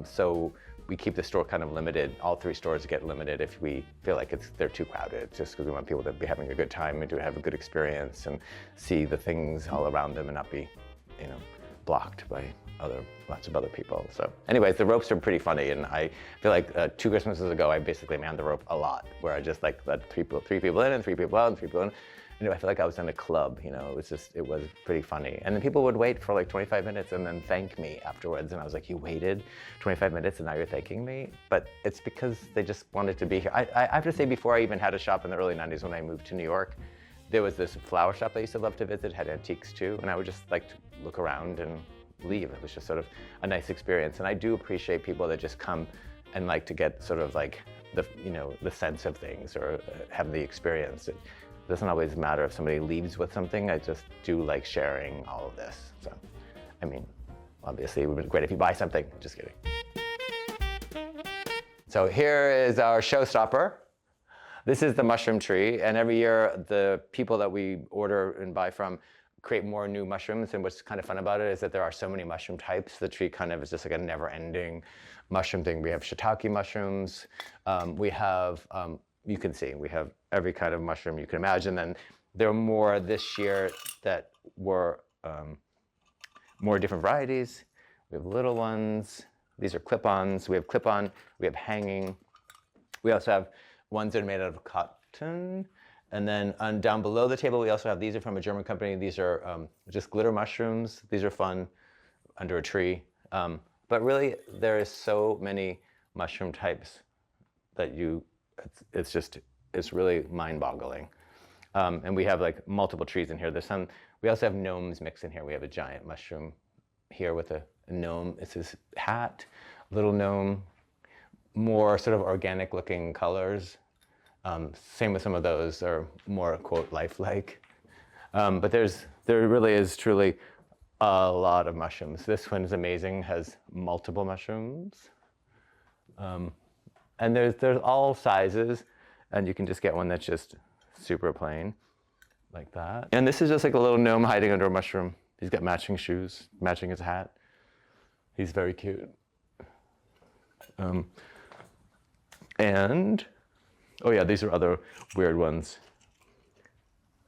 So we keep the store kind of limited. All 3 stores get limited if we feel like they're too crowded, just because we want people to be having a good time and to have a good experience and see the things all around them and not be, blocked by lots of other people. So anyways, the ropes are pretty funny, and I feel like 2 Christmases ago, I basically manned the rope a lot, where I just like let three people in and 3 people out and 3 people in. I feel like I was in a club, it was pretty funny. And then people would wait for like 25 minutes and then thank me afterwards. And I was like, you waited 25 minutes and now you're thanking me? But it's because they just wanted to be here. I have to say, before I even had a shop in the early 90s when I moved to New York, there was this flower shop I used to love to visit, had antiques too. And I would just like to look around and leave. It was just sort of a nice experience. And I do appreciate people that just come and like to get sort of like the sense of things or have the experience. It doesn't always matter if somebody leaves with something. I just do like sharing all of this. So, I mean, obviously it would be great if you buy something. Just kidding. So here is our showstopper. This is the mushroom tree, and every year the people that we order and buy from create more new mushrooms. And what's kind of fun about it is that there are so many mushroom types. The tree kind of is just like a never-ending mushroom thing. We have shiitake mushrooms. We have you can see, we have every kind of mushroom you can imagine. And there are more this year that were more different varieties. We have little ones. These are clip-ons. We have clip-on. We have hanging. We also have ones that are made out of cotton. And then down below the table, we also have, these are from a German company. These are just glitter mushrooms. These are fun under a tree. But really, there is so many mushroom types that it's really mind-boggling. And we have like multiple trees in here. We also have gnomes mixed in here. We have a giant mushroom here with a gnome. It's his hat, little gnome, more sort of organic looking colors. Same with some of those are more, quote, lifelike. But there really is truly a lot of mushrooms. This one is amazing, has multiple mushrooms. And there's all sizes, and you can just get one that's just super plain, like that. And this is just like a little gnome hiding under a mushroom. He's got matching shoes, matching his hat. He's very cute. And, oh yeah, these are other weird ones.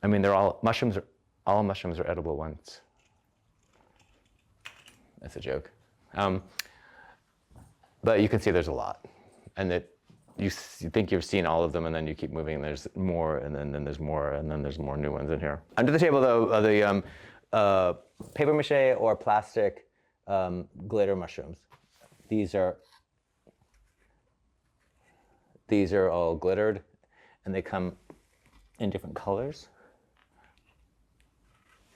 I mean, all mushrooms are edible ones. That's a joke. But you can see there's a lot. And that you think you've seen all of them, and then you keep moving, and there's more, and then there's more, and then there's more new ones in here. Under the table, though, are the paper mache or plastic glitter mushrooms. These are all glittered, and they come in different colors.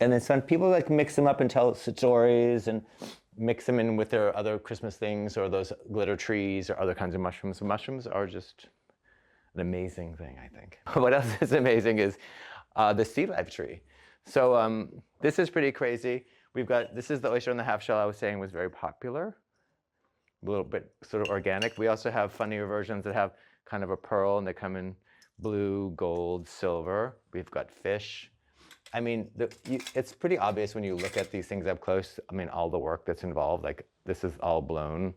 And then some people like mix them up and tell stories and mix them in with their other Christmas things or those glitter trees or other kinds of mushrooms. So mushrooms are just an amazing thing, I think. What else is amazing is the sea life tree. So this is pretty crazy. This is the oyster in the half shell I was saying was very popular, a little bit sort of organic. We also have funnier versions that have kind of a pearl, and they come in blue, gold, silver. We've got fish. I mean, it's pretty obvious when you look at these things up close. I mean, all the work that's involved, like this is all blown.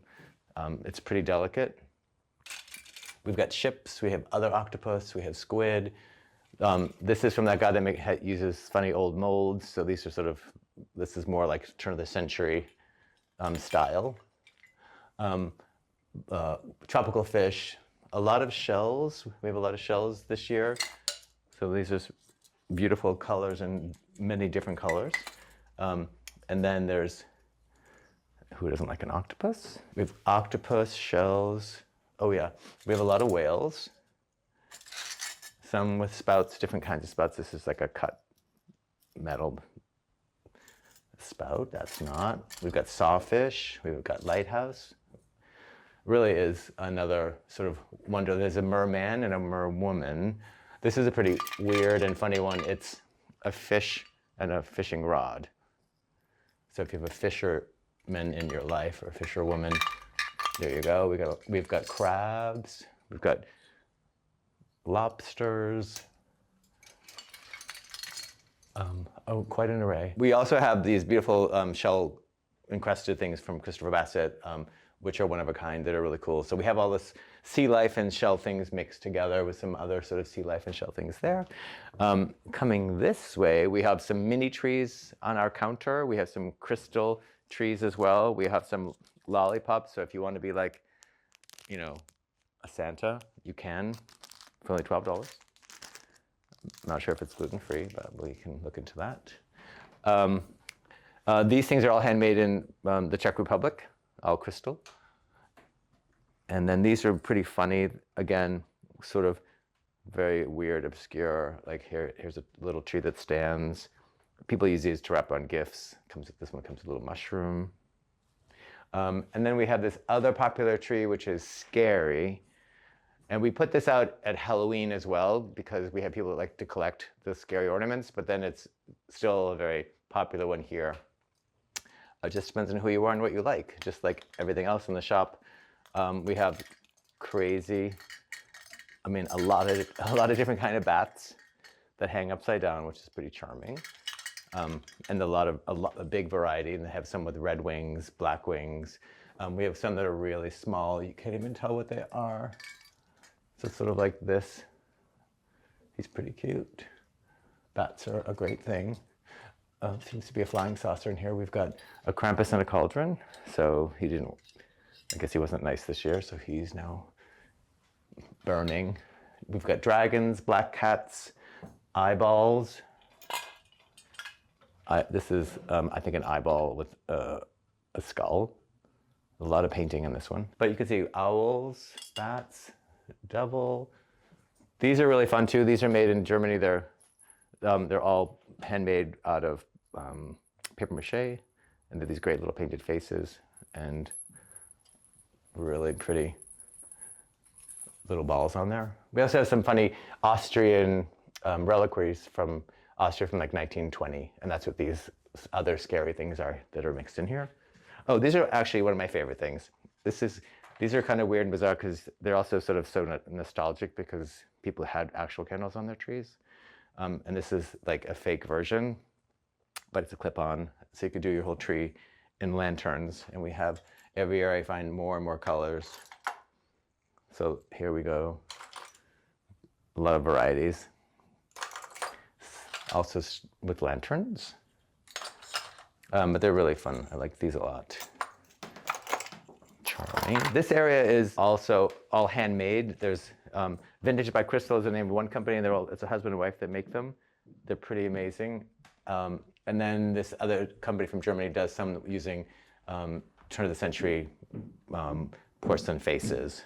It's pretty delicate. We've got ships, we have other octopus, we have squid. This is from that guy that uses funny old molds. So these are this is more like turn of the century style. Tropical fish, a lot of shells. We have a lot of shells this year. So these are beautiful colors and many different colors. And then there's, who doesn't like an octopus? We have octopus, shells. Oh yeah, we have a lot of whales. Some with spouts, different kinds of spouts. This is like a cut metal spout, that's not. We've got sawfish, we've got lighthouse. Really is another sort of wonder. There's a merman and a merwoman. This is a pretty weird and funny one. It's a fish and a fishing rod. So if you have a fisherman in your life or a fisherwoman, there you go. We've got crabs, we've got lobsters. Oh, quite an array. We also have these beautiful shell encrusted things from Christopher Bassett, which are one of a kind that are really cool. So we have all this sea life and shell things mixed together with some other sort of sea life and shell things there. Coming this way, we have some mini trees on our counter. We have some crystal trees as well. We have some lollipops. So if you want to be like, you know, a Santa, you can for only $12. I'm not sure if it's gluten-free, but we can look into that. These things are all handmade in the Czech Republic, all crystal. And then these are pretty funny, again, sort of very weird, obscure. Like here's a little tree that stands. People use these to wrap on gifts. This one comes with a little mushroom. And then we have this other popular tree, which is scary. And we put this out at Halloween as well, because we have people that like to collect the scary ornaments, but then it's still a very popular one here. It just depends on who you are and what you like, just like everything else in the shop. We have crazy, I mean, a lot of different kind of bats that hang upside down, which is pretty charming. And a big variety, and they have some with red wings, black wings. We have some that are really small. You can't even tell what they are. So it's sort of like this. He's pretty cute. Bats are a great thing. Seems to be a flying saucer in here. We've got a Krampus and a cauldron. So he didn't, I guess he wasn't nice this year, so he's now burning. We've got dragons, black cats, eyeballs. This is, I think, an eyeball with a skull. A lot of painting in this one. But you can see owls, bats, devil. These are really fun too. These are made in Germany. They're all handmade out of paper mache, and they're these great little painted faces and really pretty little balls on there. We also have some funny Austrian reliquaries from Austria from like 1920, and that's what these other scary things are that are mixed in here. Oh, these are actually one of my favorite things. These are kind of weird and bizarre because they're also sort of so nostalgic because people had actual candles on their trees. And this is like a fake version, but it's a clip-on, so you could do your whole tree in lanterns. And we have, every year I find more and more colors. So here we go. A lot of varieties. Also with lanterns. But they're really fun. I like these a lot. Charming. This area is also all handmade. There's Vintage by Crystal is the name of one company, and it's a husband and wife that make them. They're pretty amazing. And then this other company from Germany does some using turn of the century porcelain faces.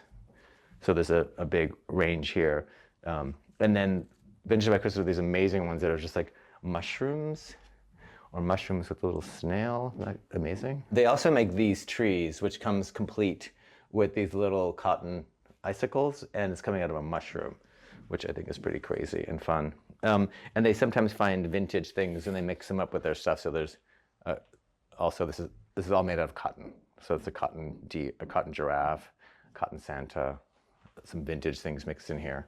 So there's a big range here. And then Vintage by Crystal are these amazing ones that are just like mushrooms, or mushrooms with a little snail. Isn't that amazing? They also make these trees, which comes complete with these little cotton icicles, and it's coming out of a mushroom, which I think is pretty crazy and fun. And they sometimes find vintage things and they mix them up with their stuff. So there's also this is all made out of cotton. So it's a cotton giraffe, cotton Santa, some vintage things mixed in here.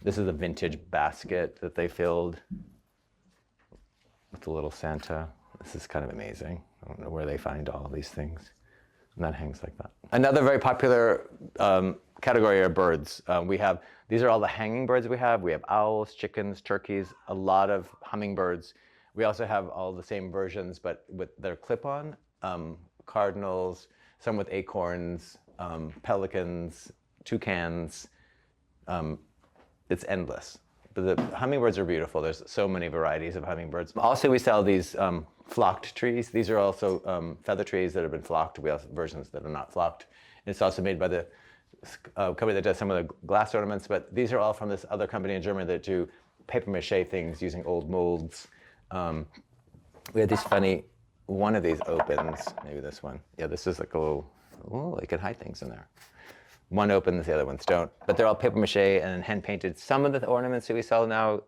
This is a vintage basket that they filled with a little Santa. This is kind of amazing. I don't know where they find all of these things. And that hangs like that. Another very popular category are birds. These are all the hanging birds we have. We have owls, chickens, turkeys, a lot of hummingbirds. We also have all the same versions, but with their clip-on, cardinals, some with acorns, pelicans, toucans. It's endless. But the hummingbirds are beautiful. There's so many varieties of hummingbirds. Also, we sell these flocked trees. These are also feather trees that have been flocked. We have versions that are not flocked. It's also made by the company that does some of the glass ornaments, but these are all from this other company in Germany that do paper mache things using old molds. We had these funny, one of these opens, maybe this one. Yeah, this is like a little, oh, you can hide things in there. One opens, the other ones don't. But they're all paper mache and hand painted. Some of the ornaments that we sell now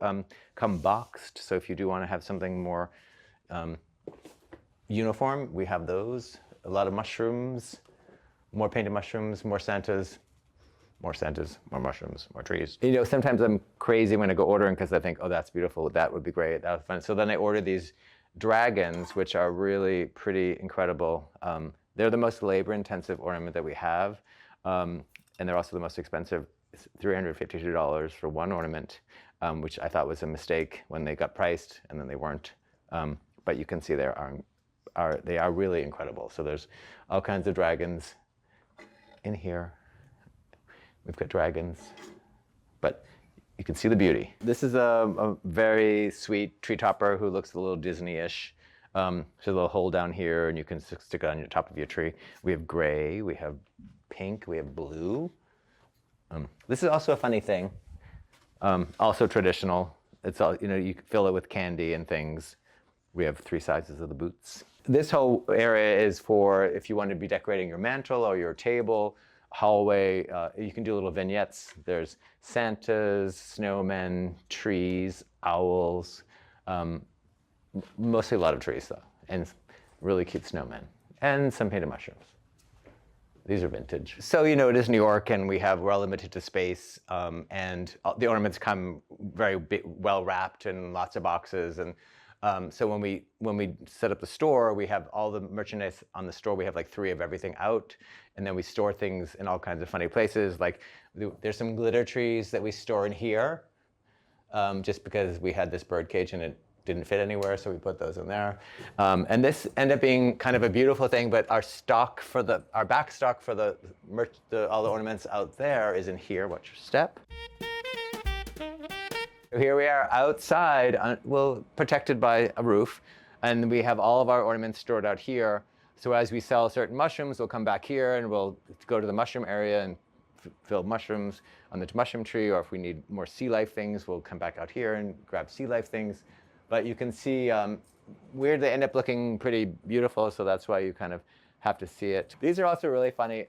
come boxed. So if you do want to have something more uniform, we have those. A lot of mushrooms, more painted mushrooms, more Santas, more mushrooms, more trees. You know, sometimes I'm crazy when I go ordering because I think, oh, that's beautiful. That would be great. That was fun. So then I order these dragons, which are really pretty incredible. They're the most labor-intensive ornament that we have. And they're also the most expensive. It's $352 for one ornament, which I thought was a mistake when they got priced, and then they weren't. But you can see they are really incredible. So there's all kinds of dragons in here. We've got dragons, but you can see the beauty. This is a very sweet tree topper who looks a little Disney-ish. There's a little hole down here, and you can stick it on your top of your tree. We have gray, we have pink, we have blue. This is also a funny thing, also traditional. It's all, you know, you can fill it with candy and things. We have 3 sizes of the boots. This whole area is for if you want to be decorating your mantle or your table, hallway. You can do little vignettes. There's Santas, snowmen, trees, owls, mostly a lot of trees though, and really cute snowmen, and some painted mushrooms. These are vintage. So, you know, it is New York, and we're all limited to space, and the ornaments come very well wrapped in lots of boxes. And so when we set up the store, we have all the merchandise on the store. We have like 3 of everything out, and then we store things in all kinds of funny places. Like there's some glitter trees that we store in here. just because we had this bird cage and it didn't fit anywhere, so we put those in there. And this ended up being kind of a beautiful thing, but our back stock for all the ornaments out there is in here. Watch your step. Here we are outside, protected by a roof, and we have all of our ornaments stored out here. So as we sell certain mushrooms, we'll come back here and we'll go to the mushroom area and fill mushrooms on the mushroom tree, or if we need more sea life things, we'll come back out here and grab sea life things. But you can see where they end up looking pretty beautiful, so that's why you kind of have to see it. These are also really funny.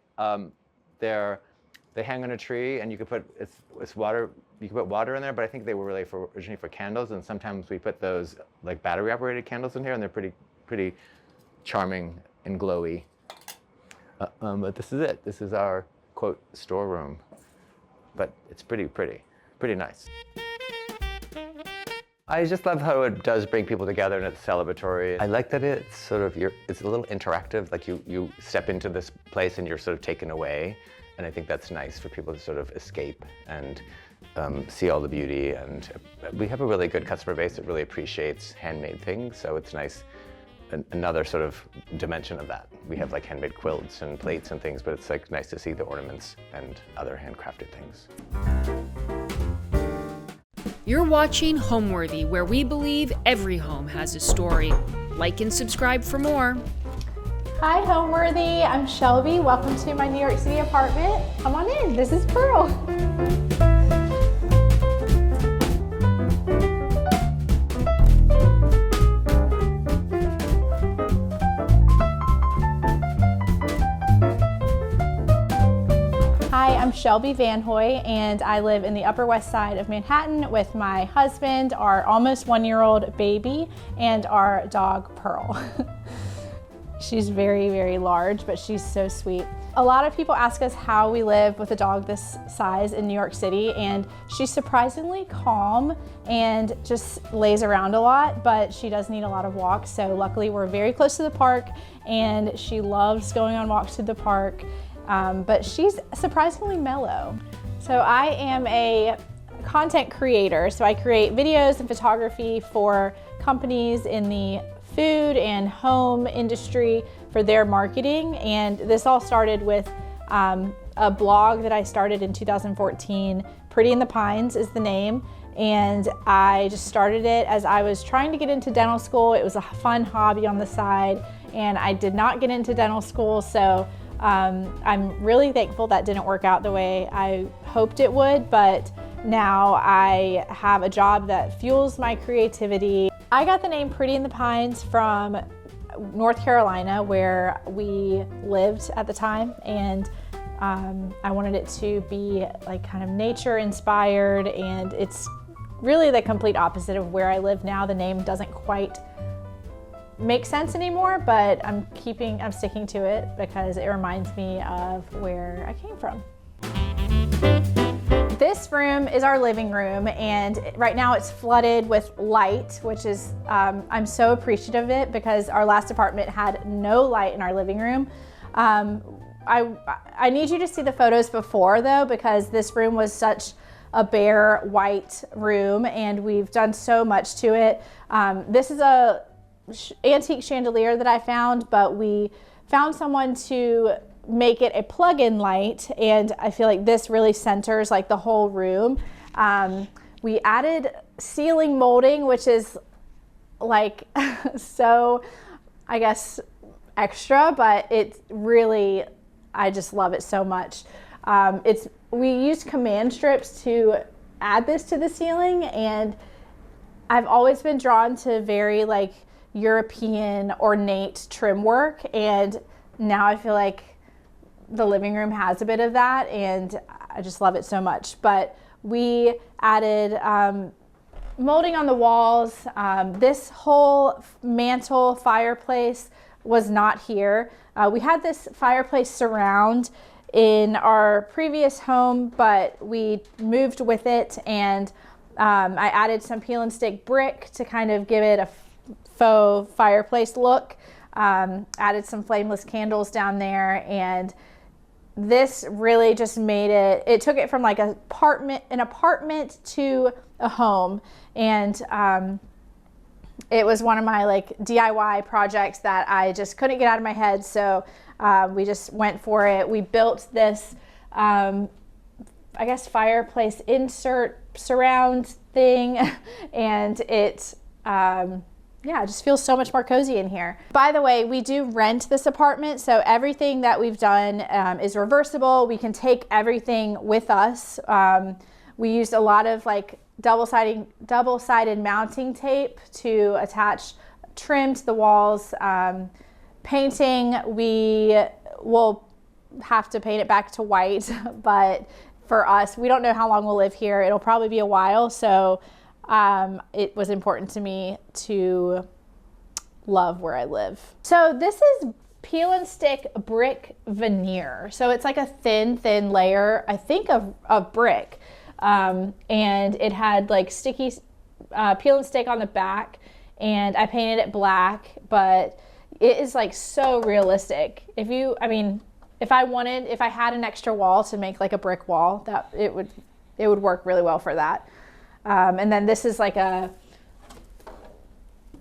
They hang on a tree, and you can put it's water. You can put water in there, but I think they were really originally for candles, and sometimes we put those like battery-operated candles in here, and they're pretty charming and glowy. But this is it. This is our quote storeroom, but it's pretty nice. I just love how it does bring people together and it's celebratory. I like that it's sort of it's a little interactive. Like you step into this place and you're sort of taken away, and I think that's nice for people to sort of escape and see all the beauty. And we have a really good customer base that really appreciates handmade things, so it's nice. Another sort of dimension of that. We have like handmade quilts and plates and things, but it's like nice to see the ornaments and other handcrafted things. You're watching Homeworthy, where we believe every home has a story. Like and subscribe for more. Hi, Homeworthy. I'm Shelby. Welcome to my New York City apartment. Come on in. This is Pearl. Hi, I'm Shelby Van Hoy, and I live in the Upper West Side of Manhattan with my husband, our almost 1-year-old baby, and our dog, Pearl. She's very, very large, but she's so sweet. A lot of people ask us how we live with a dog this size in New York City, and she's surprisingly calm and just lays around a lot, but she does need a lot of walks. So luckily we're very close to the park, and she loves going on walks to the park. But she's surprisingly mellow. So I am a content creator. So I create videos and photography for companies in the food and home industry for their marketing. And this all started with a blog that I started in 2014. Pretty in the Pines is the name. And I just started it as I was trying to get into dental school. It was a fun hobby on the side, and I did not get into dental school. So I'm really thankful that didn't work out the way I hoped it would, but now I have a job that fuels my creativity. I got the name Pretty in the Pines from North Carolina, where we lived at the time, and I wanted it to be like kind of nature inspired, and it's really the complete opposite of where I live now. The name doesn't quite make sense anymore, but I'm sticking to it because it reminds me of where I came from. This room is our living room, and right now it's flooded with light, which is, I'm so appreciative of it because our last apartment had no light in our living room. I need you to see the photos before though, because this room was such a bare white room and we've done so much to it. This is a antique chandelier that I found, but we found someone to make it a plug-in light, and I feel like this really centers like the whole room. We added ceiling molding, which is like so, I guess, extra, but it's really, I just love it so much. We used command strips to add this to the ceiling, and I've always been drawn to very like European ornate trim work, and now I feel like the living room has a bit of that, and I just love it so much. But we added molding on the walls. This whole mantle fireplace was not here. We had this fireplace surround in our previous home, but we moved with it, and I added some peel and stick brick to kind of give it a faux fireplace look. Added some flameless candles down there, and this really just made it took it from like an apartment to a home. And it was one of my like DIY projects that I just couldn't get out of my head. So we just went for it. We built this, I guess, fireplace insert surround thing, and it, yeah, it just feels so much more cozy in here. By the way, we do rent this apartment, so everything that we've done is reversible. We can take everything with us. We used a lot of like double-sided mounting tape to attach trim to the walls. Painting, we will have to paint it back to white, but for us, we don't know how long we'll live here. It'll probably be a while, so it was important to me to love where I live. So this is peel and stick brick veneer. So it's like a thin layer, I think, of brick. And it had like sticky peel and stick on the back, and I painted it black, but it is like so realistic. If I had an extra wall to make like a brick wall, that it would work really well for that. And then this is like a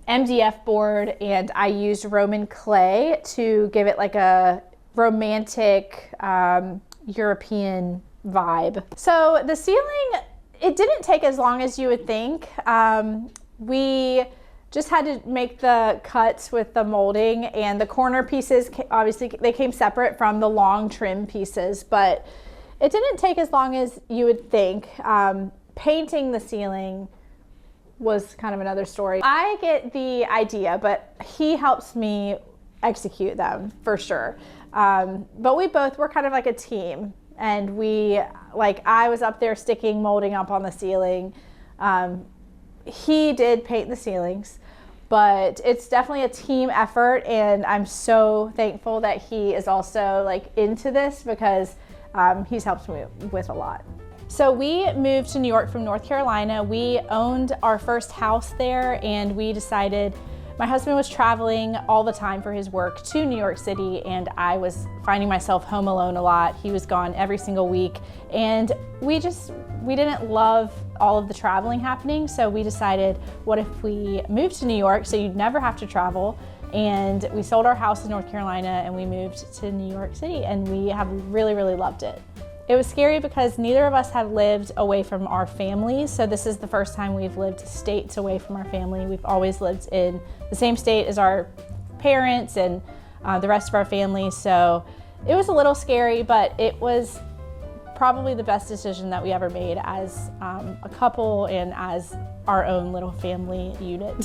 MDF board, and I used Roman clay to give it like a romantic European vibe. So the ceiling, it didn't take as long as you would think. We just had to make the cuts with the molding, and the corner pieces, obviously they came separate from the long trim pieces, but it didn't take as long as you would think. Painting the ceiling was kind of another story. I get the idea, but he helps me execute them for sure. But we're kind of like a team, and I was up there sticking molding up on the ceiling. He did paint the ceilings, but it's definitely a team effort, and I'm so thankful that he is also like into this, because he's helped me with a lot. So we moved to New York from North Carolina. We owned our first house there, and we decided, my husband was traveling all the time for his work to New York City, and I was finding myself home alone a lot. He was gone every single week, and we didn't love all of the traveling happening, so we decided, what if we moved to New York so you'd never have to travel? And we sold our house in North Carolina and we moved to New York City, and we have really, really loved it. It was scary because neither of us have lived away from our families, so this is the first time we've lived states away from our family. We've always lived in the same state as our parents and the rest of our family, so it was a little scary, but it was probably the best decision that we ever made as a couple and as our own little family unit.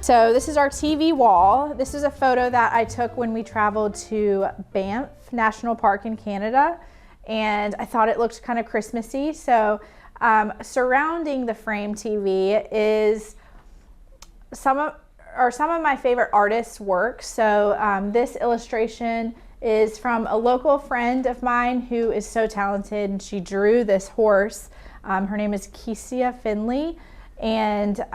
So this is our TV wall. This is a photo that I took when we traveled to Banff National Park in Canada, and I thought it looked kind of Christmassy. So surrounding the frame TV is some of my favorite artists' work. So this illustration is from a local friend of mine who is so talented, and she drew this horse. Her name is Kesia Finley. And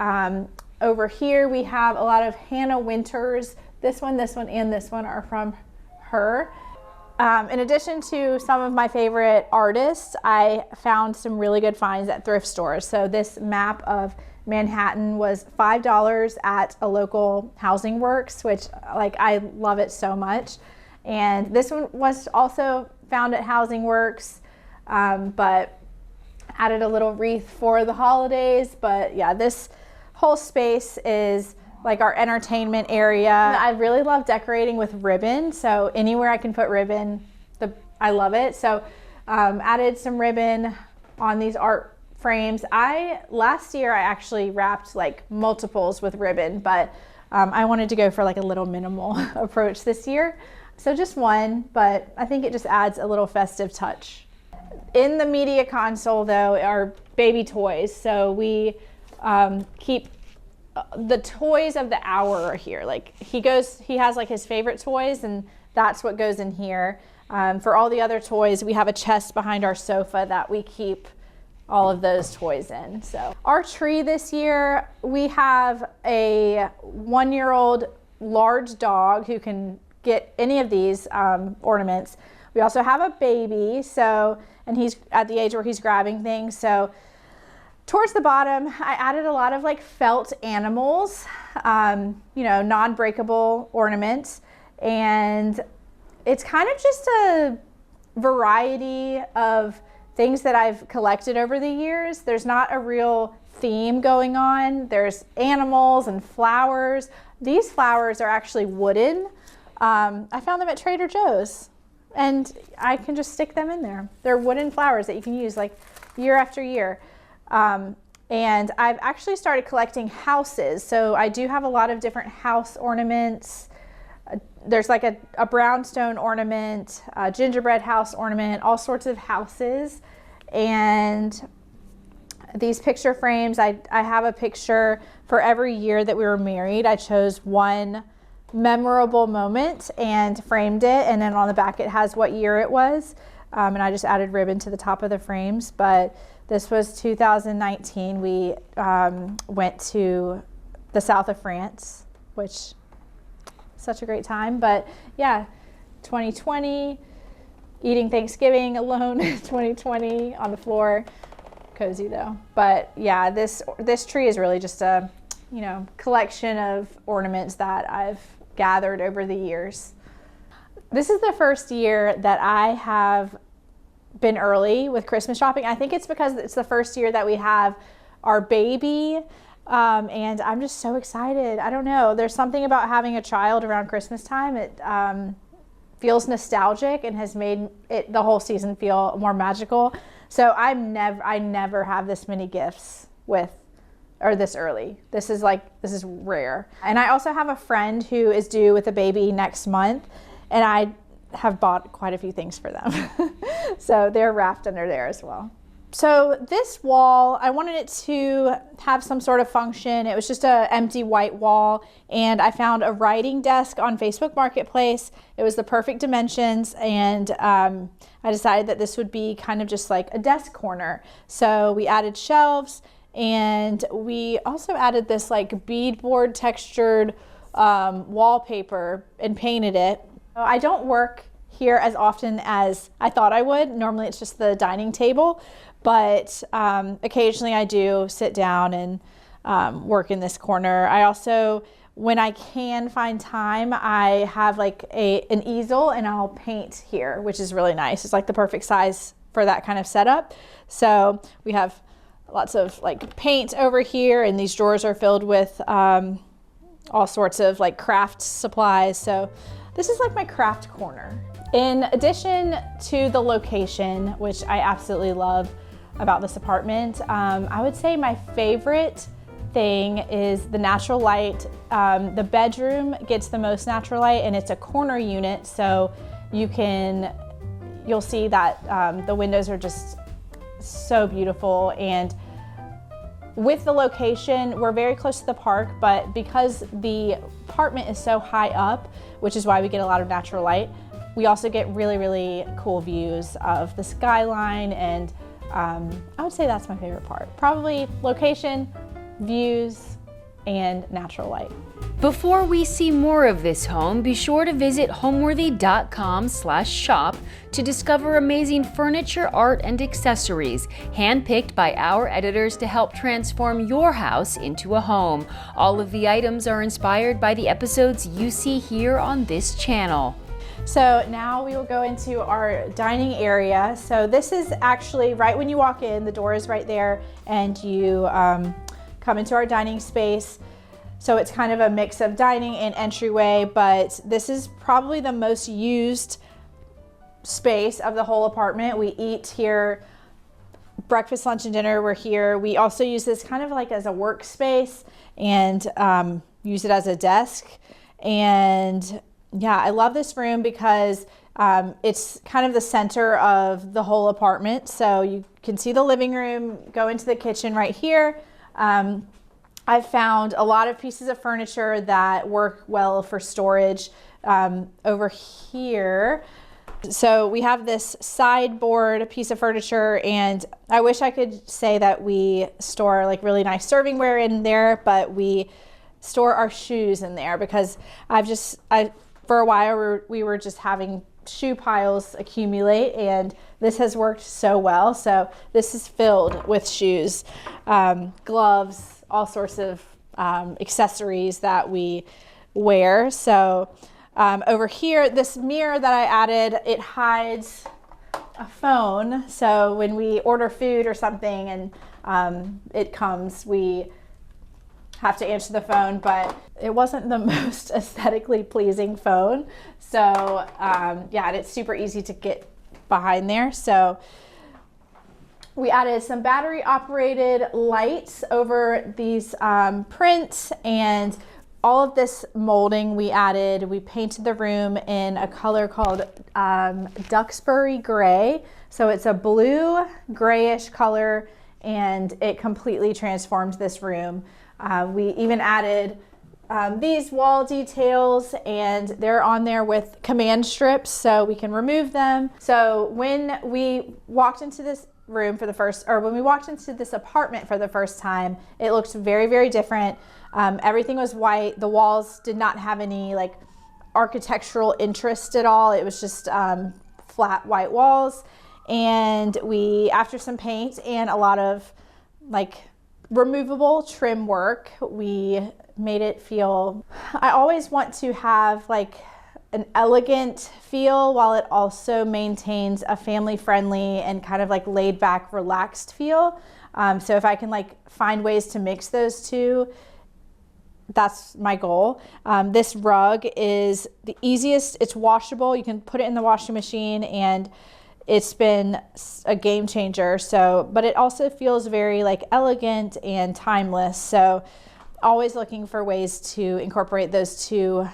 over here we have a lot of Hannah Winters. This one, and this one are from her. In addition to some of my favorite artists, I found some really good finds at thrift stores. So this map of Manhattan was $5 at a local Housing Works, which I love it so much. And this one was also found at Housing Works, but added a little wreath for the holidays. But yeah, this whole space is like our entertainment area. I really love decorating with ribbon, so anywhere I can put ribbon, I love it. So added some ribbon on these art frames. Last year I actually wrapped like multiples with ribbon, but I wanted to go for like a little minimal approach this year. So just one, but I think it just adds a little festive touch. In the media console though are baby toys. So we keep the toys of the hour are here. Like he has like his favorite toys, and that's what goes in here. For all the other toys, we have a chest behind our sofa that we keep all of those toys in. So our tree this year, we have a 1-year-old large dog who can get any of these ornaments. We also have a baby, and he's at the age where he's grabbing things. So Towards the bottom, I added a lot of like felt animals, you know, non-breakable ornaments. And it's kind of just a variety of things that I've collected over the years. There's not a real theme going on. There's animals and flowers. These flowers are actually wooden. I found them at Trader Joe's and I can just stick them in there. They're wooden flowers that you can use like year after year. And I've actually started collecting houses. So I do have a lot of different house ornaments. There's like a brownstone ornament, a gingerbread house ornament, all sorts of houses. And these picture frames, I have a picture for every year that we were married. I chose one memorable moment and framed it. And then on the back, it has what year it was. And I just added ribbon to the top of the frames. But this was 2019. We went to the south of France, which such a great time. But yeah, 2020, eating Thanksgiving alone, 2020 on the floor, cozy though. But yeah, this tree is really just a, you know, collection of ornaments that I've gathered over the years. This is the first year that I have been early with Christmas shopping. I think it's because it's the first year that we have our baby. And I'm just so excited. I don't know. There's something about having a child around Christmas time. It feels nostalgic and has made it the whole season feel more magical. So I never have this many gifts this early. This is rare. And I also have a friend who is due with a baby next month, and I have bought quite a few things for them. So they're wrapped under there as well. So this wall, I wanted it to have some sort of function. It was just an empty white wall, and I found a writing desk on Facebook Marketplace. It was the perfect dimensions, and I decided that this would be kind of just like a desk corner. So we added shelves, and we also added this like beadboard textured wallpaper and painted it. I don't work here as often as I thought I would. Normally it's just the dining table, but occasionally I do sit down and work in this corner. I also, when I can find time, I have like an easel and I'll paint here, which is really nice. It's like the perfect size for that kind of setup. So we have lots of like paint over here, and these drawers are filled with all sorts of like craft supplies. So this is like my craft corner. In addition to the location, which I absolutely love about this apartment, I would say my favorite thing is the natural light. The bedroom gets the most natural light, and it's a corner unit, so you'll see that the windows are just so beautiful. And with the location, we're very close to the park, but because the apartment is so high up, which is why we get a lot of natural light, we also get really, really cool views of the skyline, and I would say that's my favorite part. Probably location, views, and natural light. Before we see more of this home, be sure to visit homeworthy.com/shop to discover amazing furniture, art, and accessories handpicked by our editors to help transform your house into a home. All of the items are inspired by the episodes you see here on this channel. So now we will go into our dining area. So this is actually right when you walk in, the door is right there, and you come into our dining space. So it's kind of a mix of dining and entryway, but this is probably the most used space of the whole apartment. We eat here, breakfast, lunch, and dinner, we're here. We also use this kind of like as a workspace and use it as a desk. And yeah, I love this room because it's kind of the center of the whole apartment. So you can see the living room, go into the kitchen right here. I've found a lot of pieces of furniture that work well for storage over here. So we have this sideboard piece of furniture, and I wish I could say that we store like really nice servingware in there, but we store our shoes in there because for a while we were just having shoe piles accumulate, and this has worked so well. So this is filled with shoes, gloves, all sorts of accessories that we wear. So over here, this mirror that I added, it hides a phone. So when we order food or something and it comes, we have to answer the phone, but it wasn't the most aesthetically pleasing phone. So yeah, and it's super easy to get behind there. So we added some battery operated lights over these prints, and all of this molding we painted the room in a color called Duxbury Gray. So it's a blue grayish color, and it completely transformed this room. We even added these wall details, and they're on there with command strips so we can remove them. So when we walked into this room for the first, or when we walked into this apartment for the first time, it looked very, very different. Everything was white. The walls did not have any like architectural interest at all. It was just flat white walls. And we, after some paint and a lot of like removable trim work, we made it feel, I always want to have like an elegant feel while it also maintains a family friendly and kind of like laid back, relaxed feel. So if I can like find ways to mix those two, that's my goal. This rug is the easiest. It's washable. You can put it in the washing machine, and it's been a game changer. So, but it also feels very like elegant and timeless. So always looking for ways to incorporate those two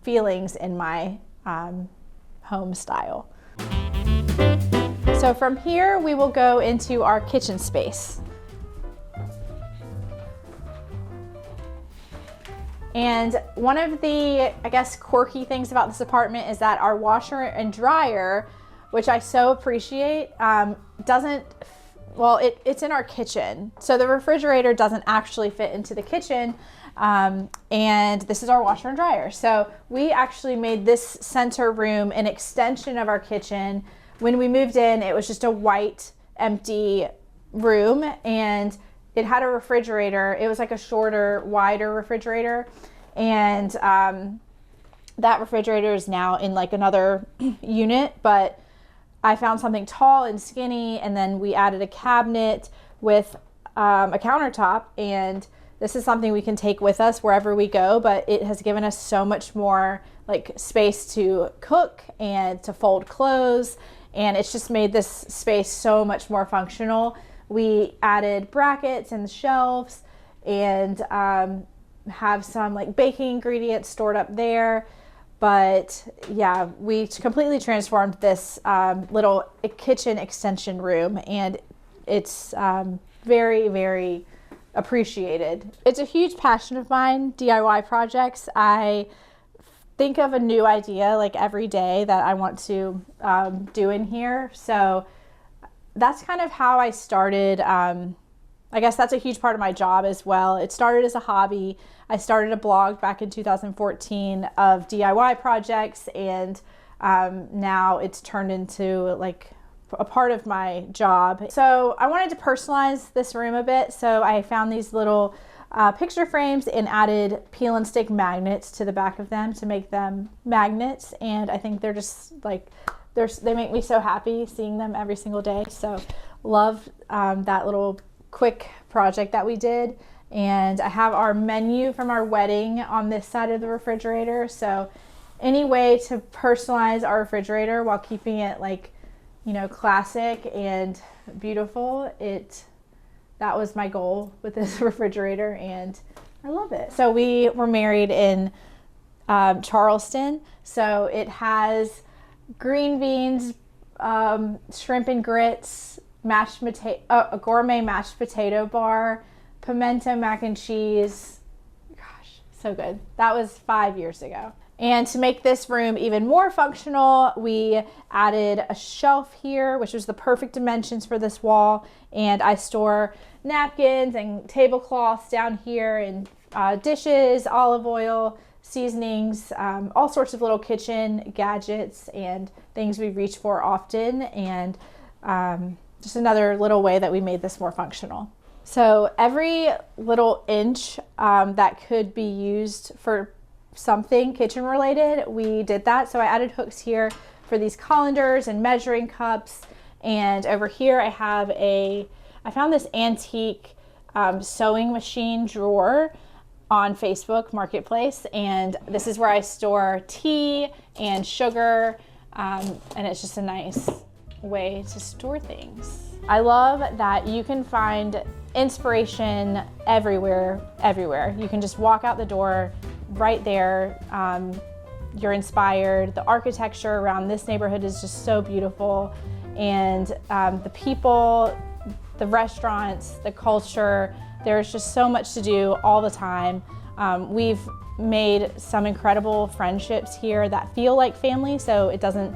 feelings in my home style. So from here, we will go into our kitchen space. And one of the, I guess, quirky things about this apartment is that our washer and dryer, which I so appreciate, it's in our kitchen. So the refrigerator doesn't actually fit into the kitchen. And this is our washer and dryer. So we actually made this center room an extension of our kitchen. When we moved in, it was just a white, empty room, and it had a refrigerator. It was like a shorter, wider refrigerator. And that refrigerator is now in like another unit, but I found something tall and skinny, and then we added a cabinet with a countertop, and this is something we can take with us wherever we go, but it has given us so much more like space to cook and to fold clothes, and it's just made this space so much more functional. We added brackets and shelves, and have some like baking ingredients stored up there. But yeah, we completely transformed this little kitchen extension room, and it's very, very appreciated. It's a huge passion of mine, DIY projects. I think of a new idea like every day that I want to do in here. So that's kind of how I started. I guess that's a huge part of my job as well. It started as a hobby. I started a blog back in 2014 of DIY projects, and now it's turned into like a part of my job. So I wanted to personalize this room a bit. So I found these little picture frames and added peel and stick magnets to the back of them to make them magnets. And I think they're just like, they make me so happy seeing them every single day. So love that little quick project that we did. And I have our menu from our wedding on this side of the refrigerator. So any way to personalize our refrigerator while keeping it like, you know, classic and beautiful, that was my goal with this refrigerator, and I love it. So we were married in Charleston. So it has green beans, shrimp and grits, a gourmet mashed potato bar, pimento mac and cheese. Gosh, so good. That was 5 years ago. And to make this room even more functional, we added a shelf here, which was the perfect dimensions for this wall. And I store napkins and tablecloths down here, and dishes, olive oil, seasonings, all sorts of little kitchen gadgets and things we reach for often, and just another little way that we made this more functional. So every little inch that could be used for something kitchen related, we did that. So I added hooks here for these colanders and measuring cups, and over here I found this antique sewing machine drawer on Facebook Marketplace, and this is where I store tea and sugar, and it's just a nice way to store things. I love that you can find inspiration everywhere. You can just walk out the door right there. You're inspired. The architecture around this neighborhood is just so beautiful, and the people, the restaurants, the culture, there's just so much to do all the time. We've made some incredible friendships here that feel like family, so it doesn't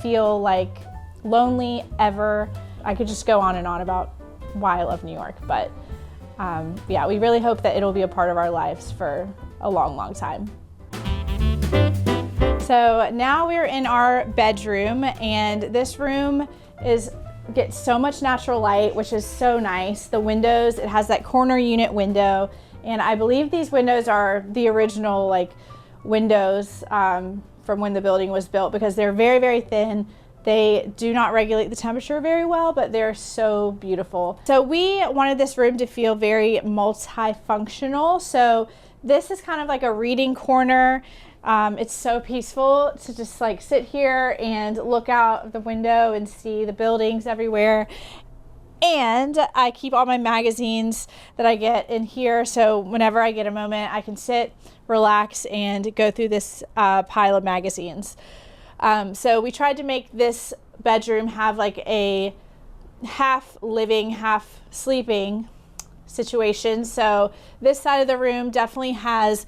feel like lonely ever. I could just go on and on about why I love New York, but yeah, we really hope that it'll be a part of our lives for a long, long time. So now we're in our bedroom, and this room gets so much natural light, which is so nice. The windows, it has that corner unit window, and I believe these windows are the original windows from when the building was built, because they're very, very thin. They do not regulate the temperature very well, but they're so beautiful. So we wanted this room to feel very multifunctional. So this is kind of like a reading corner. It's so peaceful to just sit here and look out the window and see the buildings everywhere. And I keep all my magazines that I get in here, so whenever I get a moment, I can sit, relax, and go through this pile of magazines. So we tried to make this bedroom have a half living, half sleeping situation. So this side of the room definitely has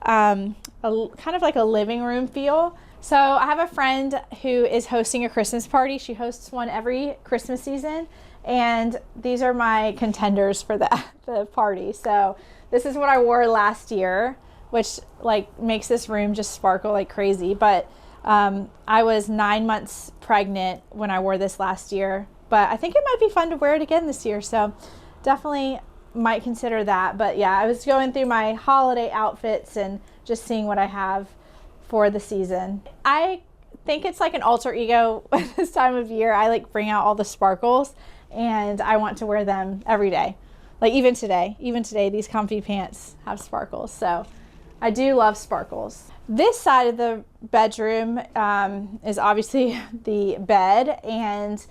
kind of like a living room feel. So I have a friend who is hosting a Christmas party. She hosts one every Christmas season, and these are my contenders for the party. So this is what I wore last year, which makes this room just sparkle like crazy. But I was 9 months pregnant when I wore this last year, but I think it might be fun to wear it again this year. So definitely might consider that. But yeah, I was going through my holiday outfits and just seeing what I have for the season. I think it's like an alter ego this time of year. I bring out all the sparkles, and I want to wear them every day. Even today, these comfy pants have sparkles. So I do love sparkles. This side of the bedroom is obviously the bed, and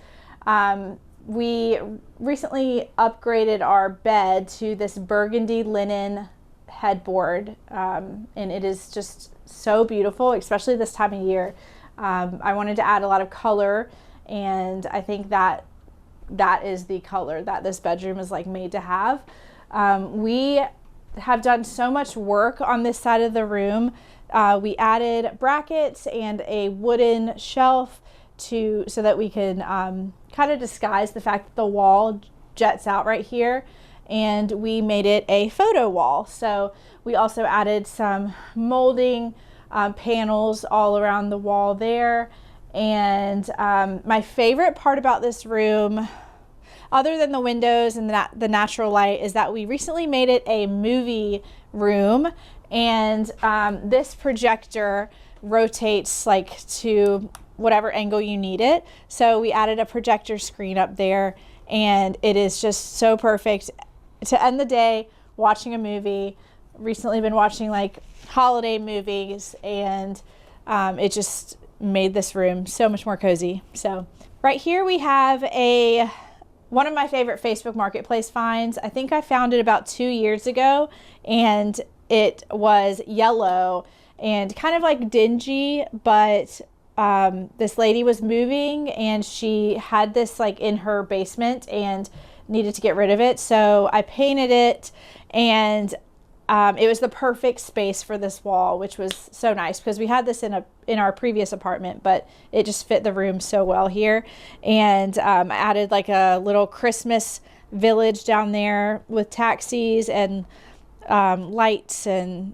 we recently upgraded our bed to this burgundy linen headboard, and it is just so beautiful, especially this time of year. I wanted to add a lot of color, and I think that is the color that this bedroom is made to have. We have done so much work on this side of the room. We added brackets and a wooden shelf so that we can kind of disguise the fact that the wall jets out right here, and we made it a photo wall. So we also added some molding panels all around the wall there. And my favorite part about this room, other than the windows and the natural light, is that we recently made it a movie room, and this projector rotates to whatever angle you need it. So we added a projector screen up there, and it is just so perfect to end the day watching a movie. Recently been watching holiday movies, and it just made this room so much more cozy. So right here we have one of my favorite Facebook Marketplace finds. I think I found it about 2 years ago, and it was yellow and kind of dingy, but this lady was moving, and she had this in her basement and needed to get rid of it. So I painted it, and it was the perfect space for this wall, which was so nice because we had this in our previous apartment, but it just fit the room so well here. And I added a little Christmas village down there with taxis and lights, and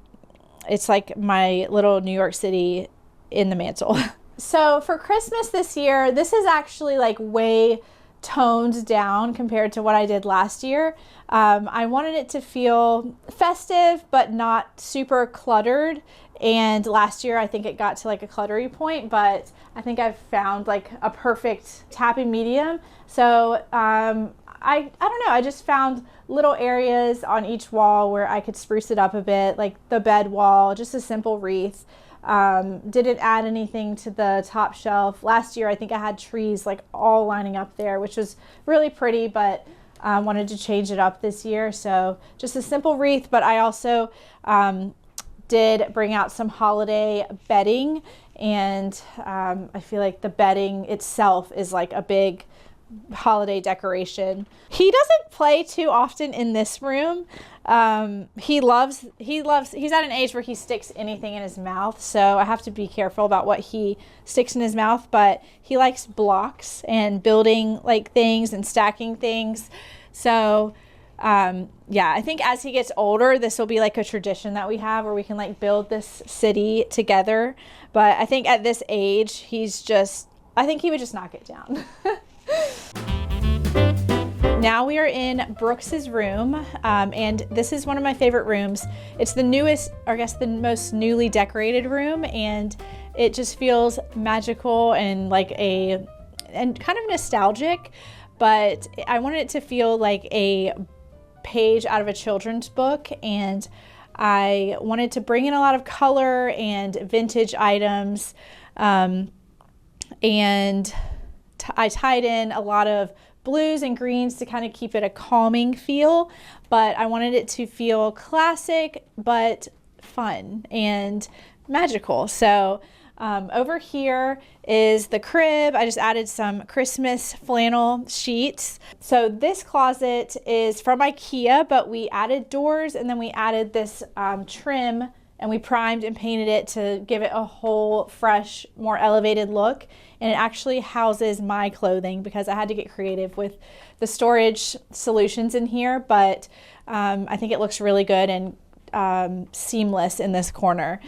it's like my little New York City in the mantle. So for Christmas this year, this is actually like way toned down compared to what I did last year. I wanted it to feel festive, but not super cluttered. And last year, I think it got to like a cluttery point, but I think I've found like a perfect happy medium. So I don't know, I just found little areas on each wall where I could spruce it up a bit, like the bed wall, just a simple wreath. Didn't add anything to the top shelf. Last year, I think I had trees like all lining up there, which was really pretty, but wanted to change it up this year. So just a simple wreath, but I also did bring out some holiday bedding, and I feel like the bedding itself is like a big holiday decoration. He doesn't play too often in this room. He's at an age where he sticks anything in his mouth, so I have to be careful about what he sticks in his mouth, but he likes blocks and building like things and stacking things. So yeah, I think as he gets older, this will be like a tradition that we have where we can like build this city together. But I think at this age, I think he would just knock it down. Now we are in Brooks's room, and this is one of my favorite rooms. It's the newest, or I guess the most newly decorated room, and it just feels magical and like and kind of nostalgic, but I wanted it to feel like a page out of a children's book, and I wanted to bring in a lot of color and vintage items, and I tied in a lot of blues and greens to kind of keep it a calming feel, but I wanted it to feel classic but fun and magical. So over here is the crib. I just added some Christmas flannel sheets. So this closet is from IKEA, but we added doors, and then we added this trim, and we primed and painted it to give it a whole fresh, more elevated look. And it actually houses my clothing because I had to get creative with the storage solutions in here, but I think it looks really good and seamless in this corner.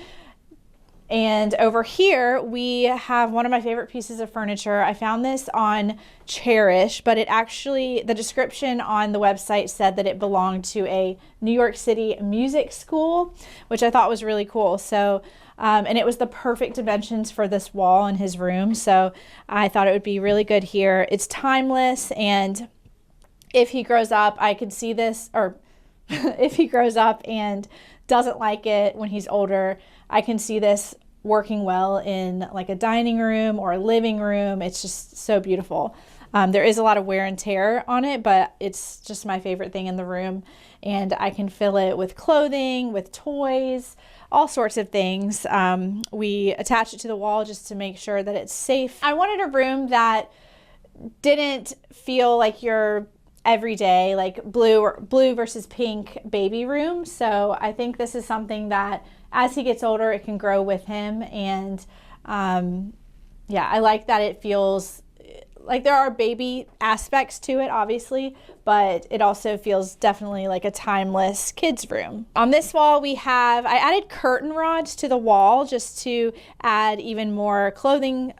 And over here, we have one of my favorite pieces of furniture. I found this on Cherish, but the description on the website said that it belonged to a New York City music school, which I thought was really cool. So, and it was the perfect dimensions for this wall in his room. So I thought it would be really good here. It's timeless, and if he grows up, I could see this, or if he grows up and doesn't like it when he's older, I can see this working well in like a dining room or a living room. It's just so beautiful. There is a lot of wear and tear on it, but it's just my favorite thing in the room. And I can fill it with clothing, with toys, all sorts of things. We attach it to the wall just to make sure that it's safe. I wanted a room that didn't feel like your everyday, like blue versus pink baby room. So I think this is something that as he gets older, it can grow with him. And yeah, I like that it feels like there are baby aspects to it, obviously, but it also feels definitely like a timeless kids room. On this wall, I added curtain rods to the wall just to add even more clothing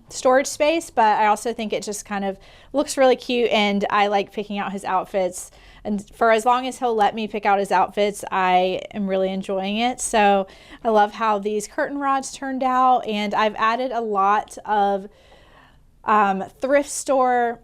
storage space, but I also think it just kind of looks really cute, and I like picking out his outfits. And for as long as he'll let me pick out his outfits, I am really enjoying it. So I love how these curtain rods turned out, and I've added a lot of thrift store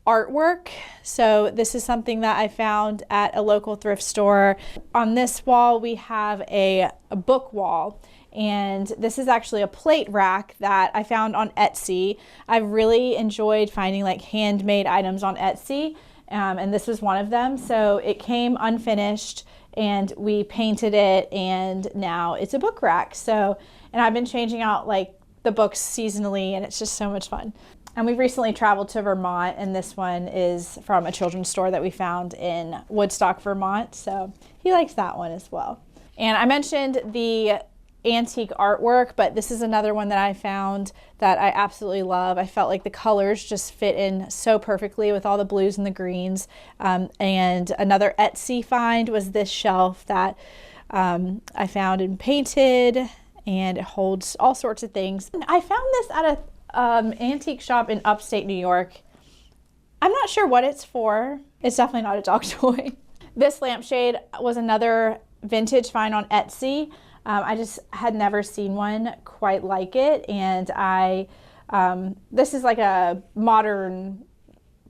artwork. So this is something that I found at a local thrift store. On this wall, we have a book wall, and this is actually a plate rack that I found on Etsy. I've really enjoyed finding like handmade items on Etsy, and this was one of them. So it came unfinished, and we painted it, and now it's a book rack. So, and I've been changing out like the books seasonally, and it's just so much fun. And we recently traveled to Vermont, and this one is from a children's store that we found in Woodstock, Vermont. So he likes that one as well. And I mentioned the antique artwork, but this is another one that I found that I absolutely love. I felt like the colors just fit in so perfectly with all the blues and the greens. And another Etsy find was this shelf that I found and painted, and it holds all sorts of things. I found this at a antique shop in upstate New York. I'm not sure what it's for. It's definitely not a dog toy. This lampshade was another vintage find on Etsy. I just had never seen one quite like it, and this is like a modern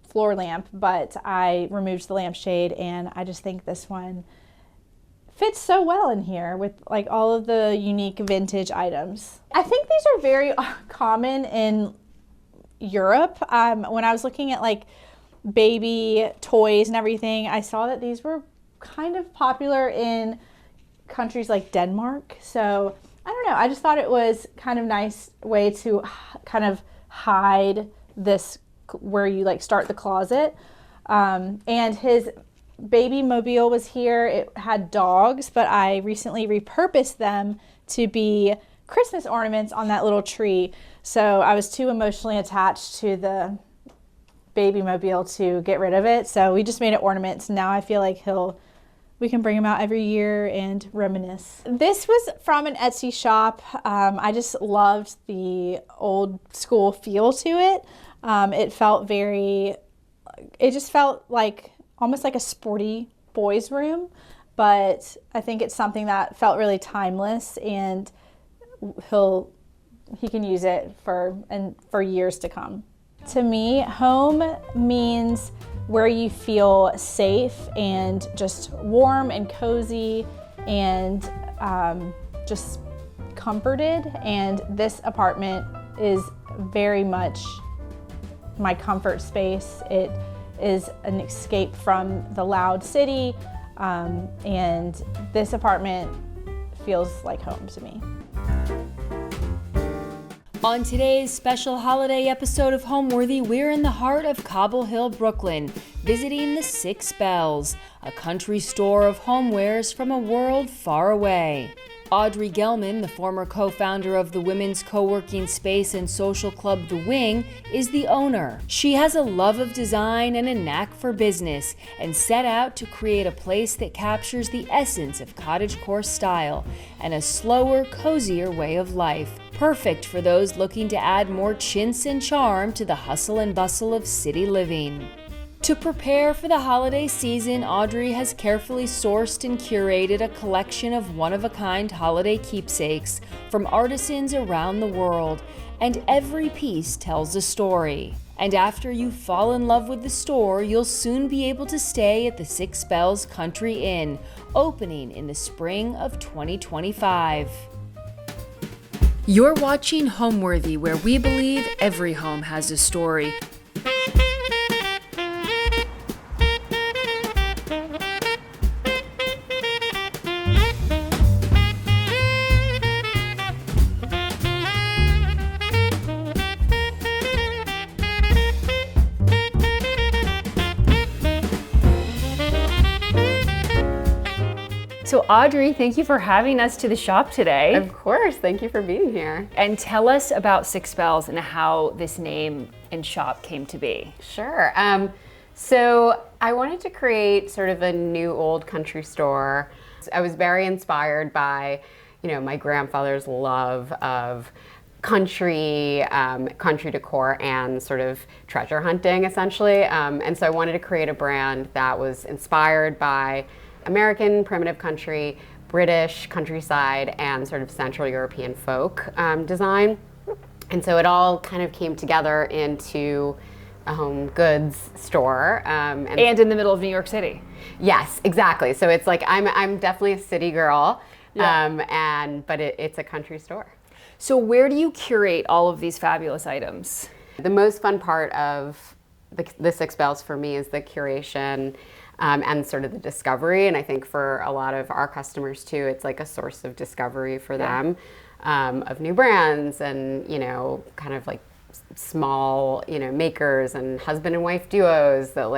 floor lamp, but I removed the lampshade, and I just think this one fits so well in here with like all of the unique vintage items. I think these are very common in Europe. When I was looking at like baby toys and everything, I saw that these were kind of popular in countries like Denmark. So I don't know, I just thought it was kind of nice way to kind of hide this where you like start the closet. And his baby mobile was here. It had dogs, but I recently repurposed them to be Christmas ornaments on that little tree. So I was too emotionally attached to the baby mobile to get rid of it. So we just made it ornaments. Now I feel like we can bring him out every year and reminisce. This was from an Etsy shop. I just loved the old school feel to it. It just felt like almost like a sporty boys room, but I think it's something that felt really timeless, and he can use it for years to come. To me, home means where you feel safe and just warm and cozy and just comforted, and this apartment is very much my comfort space. It is an escape from the loud city, and this apartment feels like home to me. On today's special holiday episode of Homeworthy, we're in the heart of Cobble Hill, Brooklyn, visiting the Six Bells, a country store of homewares from a world far away. Audrey Gelman, the former co-founder of the women's co-working space and social club The Wing, is the owner. She has a love of design and a knack for business, and set out to create a place that captures the essence of cottagecore style and a slower, cozier way of life, perfect for those looking to add more chintz and charm to the hustle and bustle of city living. To prepare for the holiday season, Audrey has carefully sourced and curated a collection of one-of-a-kind holiday keepsakes from artisans around the world, and every piece tells a story. And after you fall in love with the store, you'll soon be able to stay at the Six Bells Country Inn, opening in the spring of 2025. You're watching Homeworthy, where we believe every home has a story. So Audrey, thank you for having us to the shop today. Of course, thank you for being here. And tell us about Six Bells and how this name and shop came to be. Sure. So I wanted to create sort of a new old country store. I was very inspired by, my grandfather's love of country decor and sort of treasure hunting, essentially. And so I wanted to create a brand that was inspired by American primitive country, British countryside, and sort of Central European folk design. And so it all kind of came together into a home goods store. And in the middle of New York City. Yes, exactly. So it's like I'm definitely a city girl, yeah. But it's a country store. So where do you curate all of these fabulous items? The most fun part of the Six Bells for me is the curation. And sort of the discovery. And I think for a lot of our customers too, it's like a source of discovery for them, of new brands and, kind of like small, makers and husband and wife duos that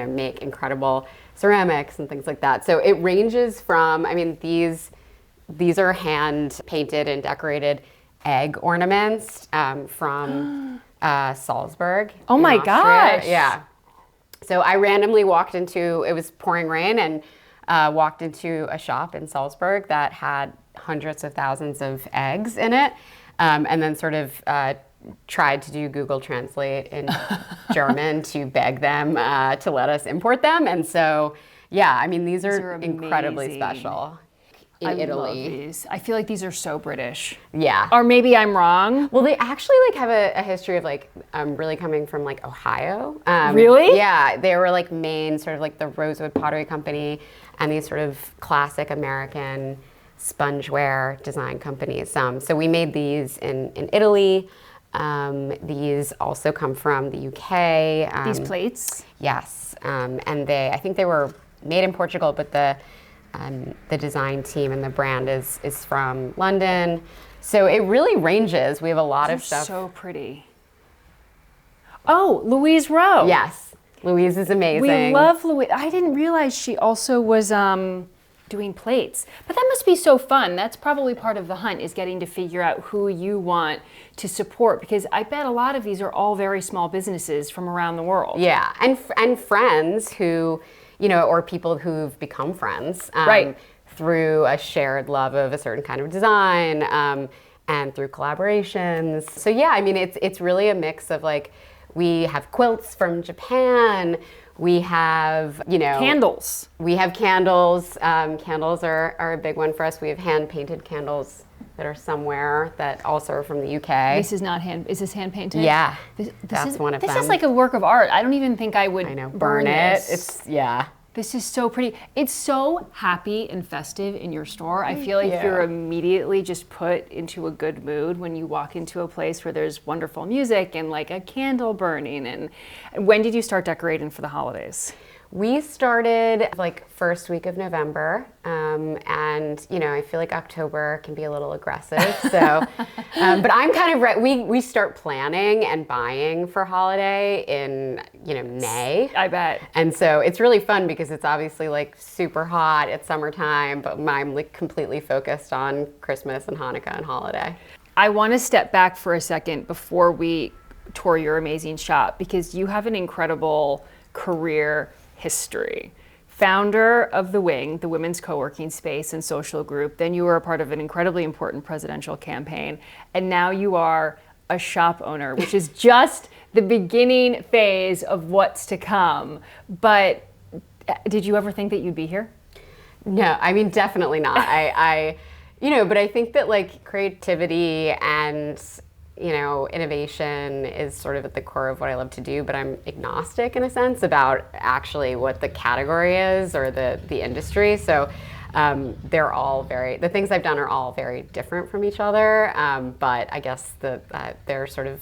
make incredible ceramics and things like that. So it ranges from, these are hand painted and decorated egg ornaments from Salzburg. Oh my gosh. Yeah. So I randomly walked into, it was pouring rain, and walked into a shop in Salzburg that had hundreds of thousands of eggs in it, and then sort of tried to do Google Translate in German to beg them to let us import them. And so, yeah, I mean, these are incredibly amazing. special in I Italy. love these. I feel like these are so British. Yeah. Or maybe I'm wrong. Well, they actually like have a history of like really coming from like Ohio. Really? Yeah, they were like Maine, sort of like the Rosewood Pottery Company, and these sort of classic American spongeware design companies. So we made these in Italy. These also come from the UK. These plates? Yes, and I think they were made in Portugal, but the design team and the brand is from London. So it really ranges. We have a lot of stuff. So pretty. Oh, Louise Rowe. Yes, Louise is amazing. We love Louise. I didn't realize she also was doing plates. But that must be so fun. That's probably part of the hunt, is getting to figure out who you want to support, because I bet a lot of these are all very small businesses from around the world. Yeah, and friends who, or people who've become friends. Right. Through a shared love of a certain kind of design, and through collaborations. So yeah, I mean, it's really a mix of like, we have quilts from Japan. We have, Candles. We have candles. Candles are a big one for us. We have hand-painted candles that are somewhere that also are from the UK. This is not is this hand painted? Yeah, That's one of them. This is like a work of art. I don't even think I would burn it. this. Yeah. This is so pretty. It's so happy and festive in your store. I feel like you're immediately just put into a good mood when you walk into a place where there's wonderful music and like a candle burning. And when did you start decorating for the holidays? We started like first week of November, and I feel like October can be a little aggressive. So, but I'm kind of we start planning and buying for holiday in May. I bet. And so it's really fun because it's obviously like super hot. It's summertime, but I'm like completely focused on Christmas and Hanukkah and holiday. I want to step back for a second before we tour your amazing shop, because you have an incredible career history. Founder of The Wing, the women's co-working space and social group. Then you were a part of an incredibly important presidential campaign. And now you are a shop owner, which is just the beginning phase of what's to come. But did you ever think that you'd be here? No, I mean, definitely not. But I think that like creativity and innovation is sort of at the core of what I love to do, but I'm agnostic in a sense about actually what the category is or the industry. So they're all the things I've done are all very different from each other, but I guess they're sort of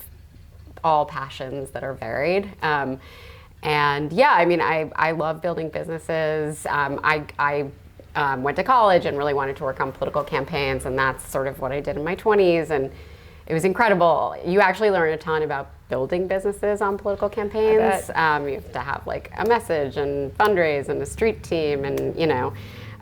all passions that are varied. And yeah, I mean, I love building businesses. I went to college and really wanted to work on political campaigns, and that's sort of what I did in my 20s. And it was incredible. You actually learn a ton about building businesses on political campaigns. You have to have like a message and fundraise and a street team and,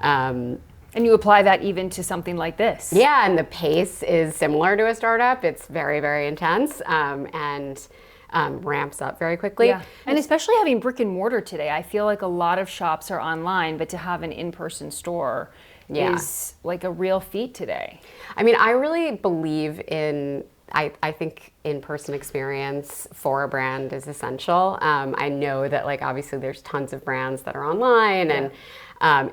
And you apply that even to something like this. Yeah, and the pace is similar to a startup. It's very, very intense and ramps up very quickly. Yeah. And especially having brick and mortar today, I feel like a lot of shops are online, but to have an in-person store is like a real feat today. I mean, I really believe in, I think in-person experience for a brand is essential. I know that like obviously there's tons of brands that are online and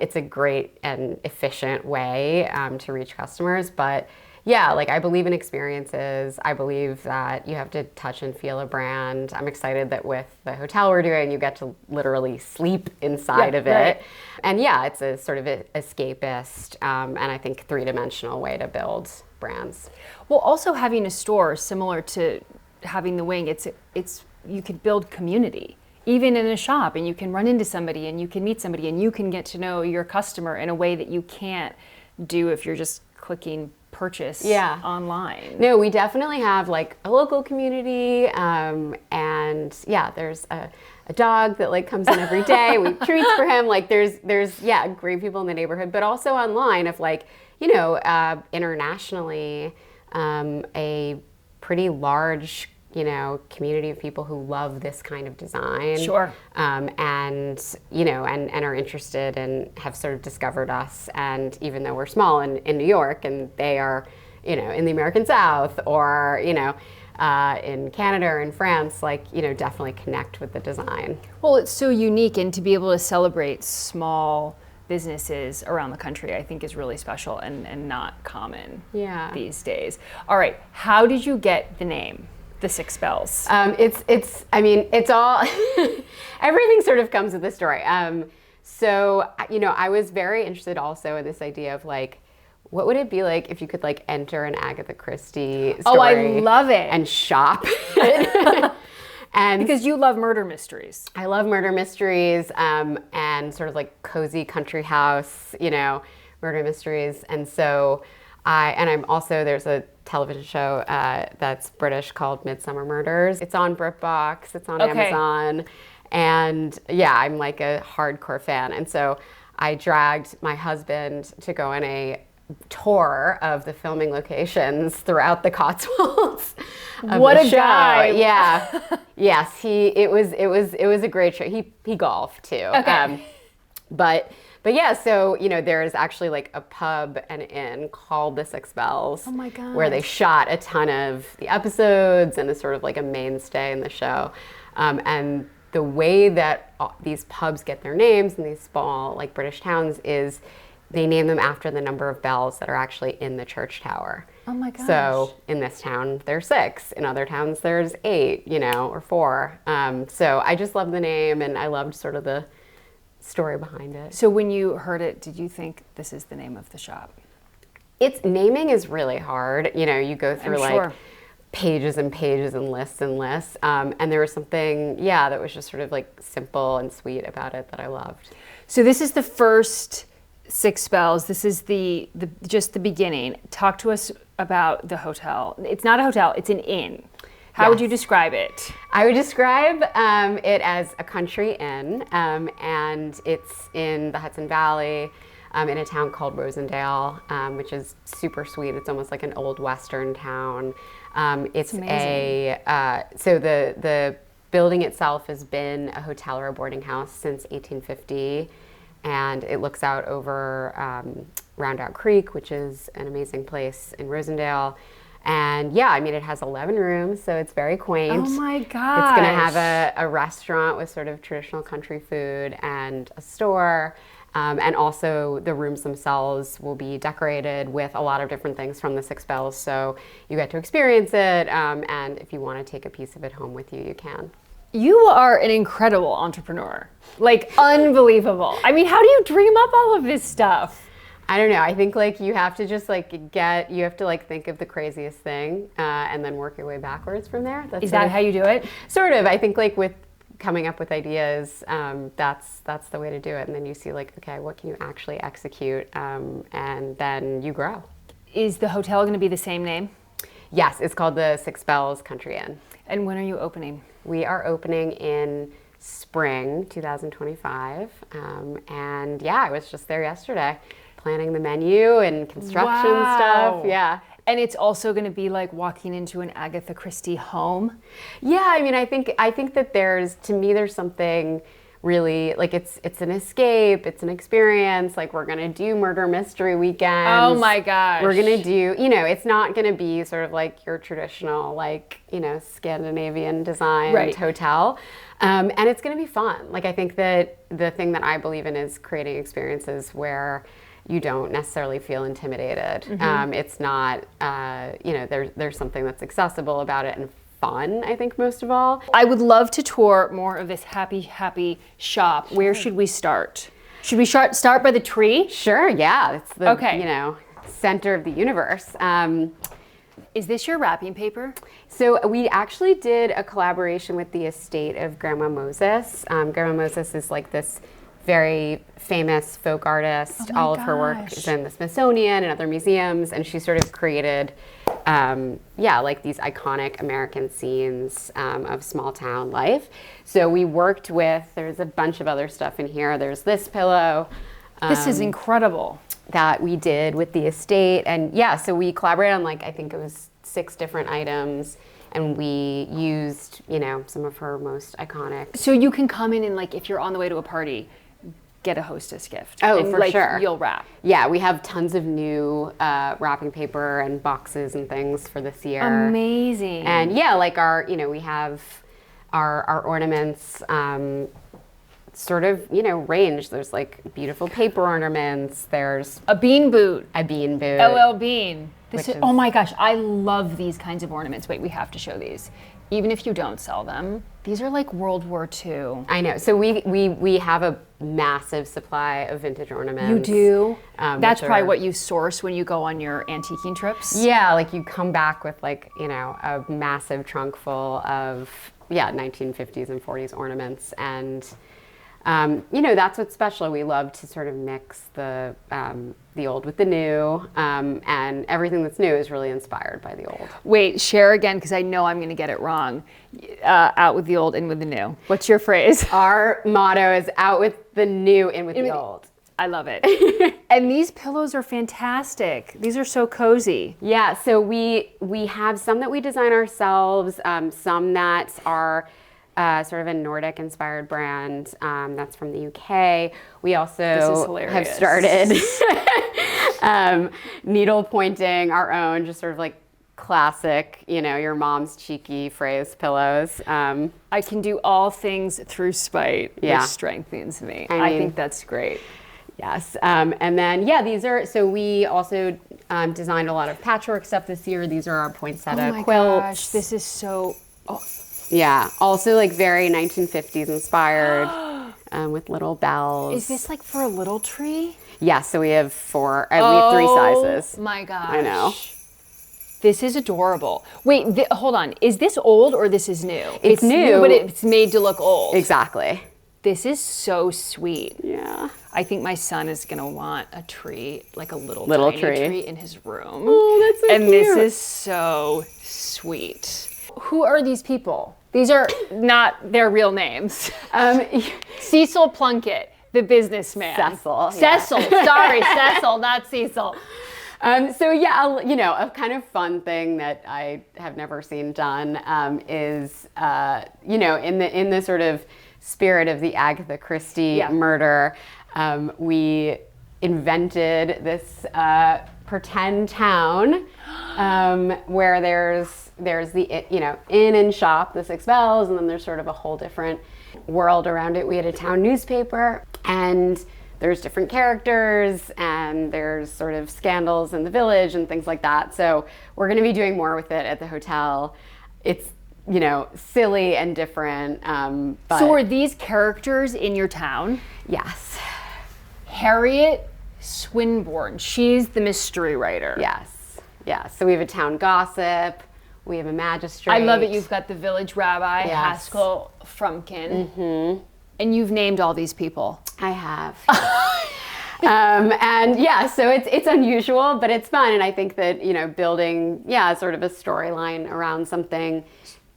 it's a great and efficient way to reach customers. But yeah, like I believe in experiences. I believe that you have to touch and feel a brand. I'm excited that with the hotel we're doing, you get to literally sleep inside of it. Right. And yeah, it's a sort of escapist and I think three-dimensional way to build brands. Well, also having a store similar to having The Wing, it's you can build community. Even in a shop, and you can run into somebody and you can meet somebody and you can get to know your customer in a way that you can't do if you're just clicking purchase online. No, we definitely have like a local community, and yeah, there's a dog that like comes in every day. We have treats for him. Like there's great people in the neighborhood, but also online of like internationally, a pretty large community of people who love this kind of design. Sure. And and are interested and have sort of discovered us. And even though we're small in New York and they are, in the American South or, in Canada or in France, definitely connect with the design. Well, it's so unique, and to be able to celebrate small businesses around the country, I think is really special and not common these days. All right, how did you get the name, The Six Bells? It's all, everything sort of comes with the story. So, I was very interested also in this idea of what would it be like if you could enter an Agatha Christie story? Oh, I love it. And shop. And because you love murder mysteries. I love murder mysteries and sort of cozy country house, murder mysteries. And so I'm also, there's a television show that's British called Midsummer Murders. It's on BritBox, it's on Amazon. And I'm a hardcore fan. And so I dragged my husband to go on a tour of the filming locations throughout the Cotswolds. What a guy! Yeah, yes, it was a great show. He golfed too. Okay. But yeah, so there's actually a pub and inn called the Six Bells. Oh my God! Where they shot a ton of the episodes and is sort of a mainstay in the show, and the way that these pubs get their names in these small British towns is they name them after the number of bells that are actually in the church tower. Oh my gosh. So in this town, there's 6. In other towns, there's 8, or 4. So I just love the name, and I loved sort of the story behind it. So when you heard it, did you think this is the name of the shop? Its naming is really hard. You go through pages and pages and lists. And there was something, that was just sort of simple and sweet about it that I loved. So this is the first Six Bells. This is just the beginning. Talk to us about the hotel. It's not a hotel, it's an inn. How would you describe it? I would describe it as a country inn, and it's in the Hudson Valley in a town called Rosendale, which is super sweet. It's almost like an old Western town. It's amazing. So the building itself has been a hotel or a boarding house since 1850. And it looks out over Roundout Creek, which is an amazing place in Rosendale. And it has 11 rooms, so it's very quaint. Oh my gosh. It's going to have a restaurant with sort of traditional country food and a store. And also the rooms themselves will be decorated with a lot of different things from the Six Bells. So you get to experience it. And if you want to take a piece of it home with you, you can. You are an incredible entrepreneur. Unbelievable. I mean, how do you dream up all of this stuff? I don't know. I think you have to just you have to think of the craziest thing and then work your way backwards from there. Is that how you do it? Sort of. I think with coming up with ideas, that's the way to do it. And then you see okay, what can you actually execute? And then you grow. Is the hotel going to be the same name? Yes, it's called the Six Bells Country Inn. And when are you opening? We are opening in spring 2025. And I was just there yesterday planning the menu and construction stuff. Yeah. And it's also going to be walking into an Agatha Christie home? Yeah, I think that there's something really it's an escape, it's an experience. We're gonna do murder mystery weekends. Oh my gosh. We're gonna do, it's not gonna be sort of your traditional Scandinavian designed hotel. And it's gonna be fun. I think that the thing that I believe in is creating experiences where you don't necessarily feel intimidated. Mm-hmm. It's not, there's something that's accessible about it and fun, I think, most of all. I would love to tour more of this happy shop. Sure. Where should we start? Should we start by the tree? Sure, yeah. It's the, center of the universe. Is this your wrapping paper? So we actually did a collaboration with the estate of Grandma Moses. Grandma Moses is this very famous folk artist. All of her work is in the Smithsonian and other museums, and she sort of created these iconic American scenes of small town life. So we worked with, there's a bunch of other stuff in here. There's this pillow. This is incredible. That we did with the estate. And so we collaborated on I think it was 6 different items, and we used, you know, some of her most iconic. So you can come in and, like, if you're on the way to a party, get a hostess gift. Oh, and, for like, sure. You'll wrap. Yeah, we have tons of new wrapping paper and boxes and things for this year. Amazing. And yeah, like our, you know, we have our ornaments sort of, you know, range. There's like beautiful paper ornaments. There's a bean boot. a bean boot. LL Bean. This Which is, is- oh my gosh, I love these kinds of ornaments. Wait, we have to show these. Even if you don't sell them, these are like World War II. I know. So we have a massive supply of vintage ornaments. You do? That's which probably are- what you source when you go on your antiquing trips. Yeah, like you come back with like, you know, a massive trunk full of, 1950s and 40s ornaments. And, you know, that's what's special. We love to sort of mix the old with the new, and everything that's new is really inspired by the old. Wait, share again, because I know I'm going to get it wrong. Out with the old, in with the new. What's your phrase? Our motto is out with the new, in with the old. I love it. And these pillows are fantastic. These are so cozy. Yeah, so we have some that we design ourselves, some that are sort of a Nordic-inspired brand that's from the UK. We also have started needle pointing our own, just sort of like classic, you know, your mom's cheeky phrase pillows. I can do all things through spite, Yeah. which strengthens me. I I mean- think that's great. Yes, and then these are, so we also designed a lot of patchwork stuff this year. These are our poinsettia quilts. Gosh, this is so... Yeah, also like very 1950s inspired with little bells. Is this like for a little tree? Yeah, so we have 3 sizes. Oh my gosh. I know. This is adorable. Wait, hold on. Is this old or this is new? It's new. But it's made to look old. Exactly. This is so sweet. Yeah. I think my son is gonna want a tree, like a little tiny tree. in his room. Oh, that's so and cute. this is so sweet. Who are these people? These are not their real names. Cecil Plunkett, the businessman. Cecil, yeah. Cecil, sorry, Cecil, not Cecil. So yeah, you know, a kind of fun thing that I have never seen done is, you know, in the sort of spirit of the Agatha Christie murder, we invented this pretend town where there's the, you know, inn and shop, the Six Bells, and then there's sort of a whole different world around it. We had a town newspaper, and there's different characters, and there's sort of scandals in the village and things like that. So we're going to be doing more with it at the hotel. It's, you know, silly and different. But So are these characters in your town? yes. Harriet Swinburne, she's the mystery writer. Yes. Yeah. So we have a town gossip. We have a magistrate. I love it. You've got the village rabbi, Yes. Haskell Frumpkin. And you've named all these people. I have. And yeah, so it's unusual, but it's fun. And I think that, you know, building, sort of a storyline around something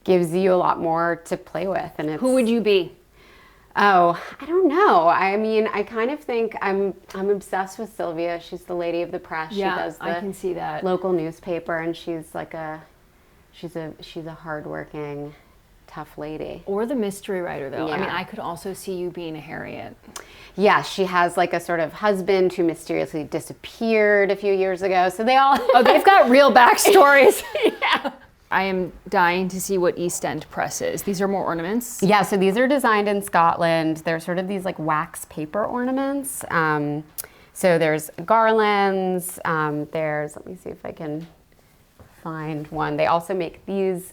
gives you a lot more to play with. And it's, Who would you be? Oh, I don't know. I mean, I kind of think I'm obsessed with Sylvia. She's the lady of the press. Yeah, she does the I can see that. local newspaper, and she's like she's a hardworking, tough lady. Or the mystery writer, though. I mean, Yeah. I could also see you being a Harriet. Yeah, she has like a sort of husband who mysteriously disappeared a few years ago. So they all Oh, they've got real backstories. Yeah. I am dying to see what East End Press is. These are more ornaments. Yeah, so these are designed in Scotland. They're sort of these like wax paper ornaments. So there's garlands. Let me see if I can find one. They also make these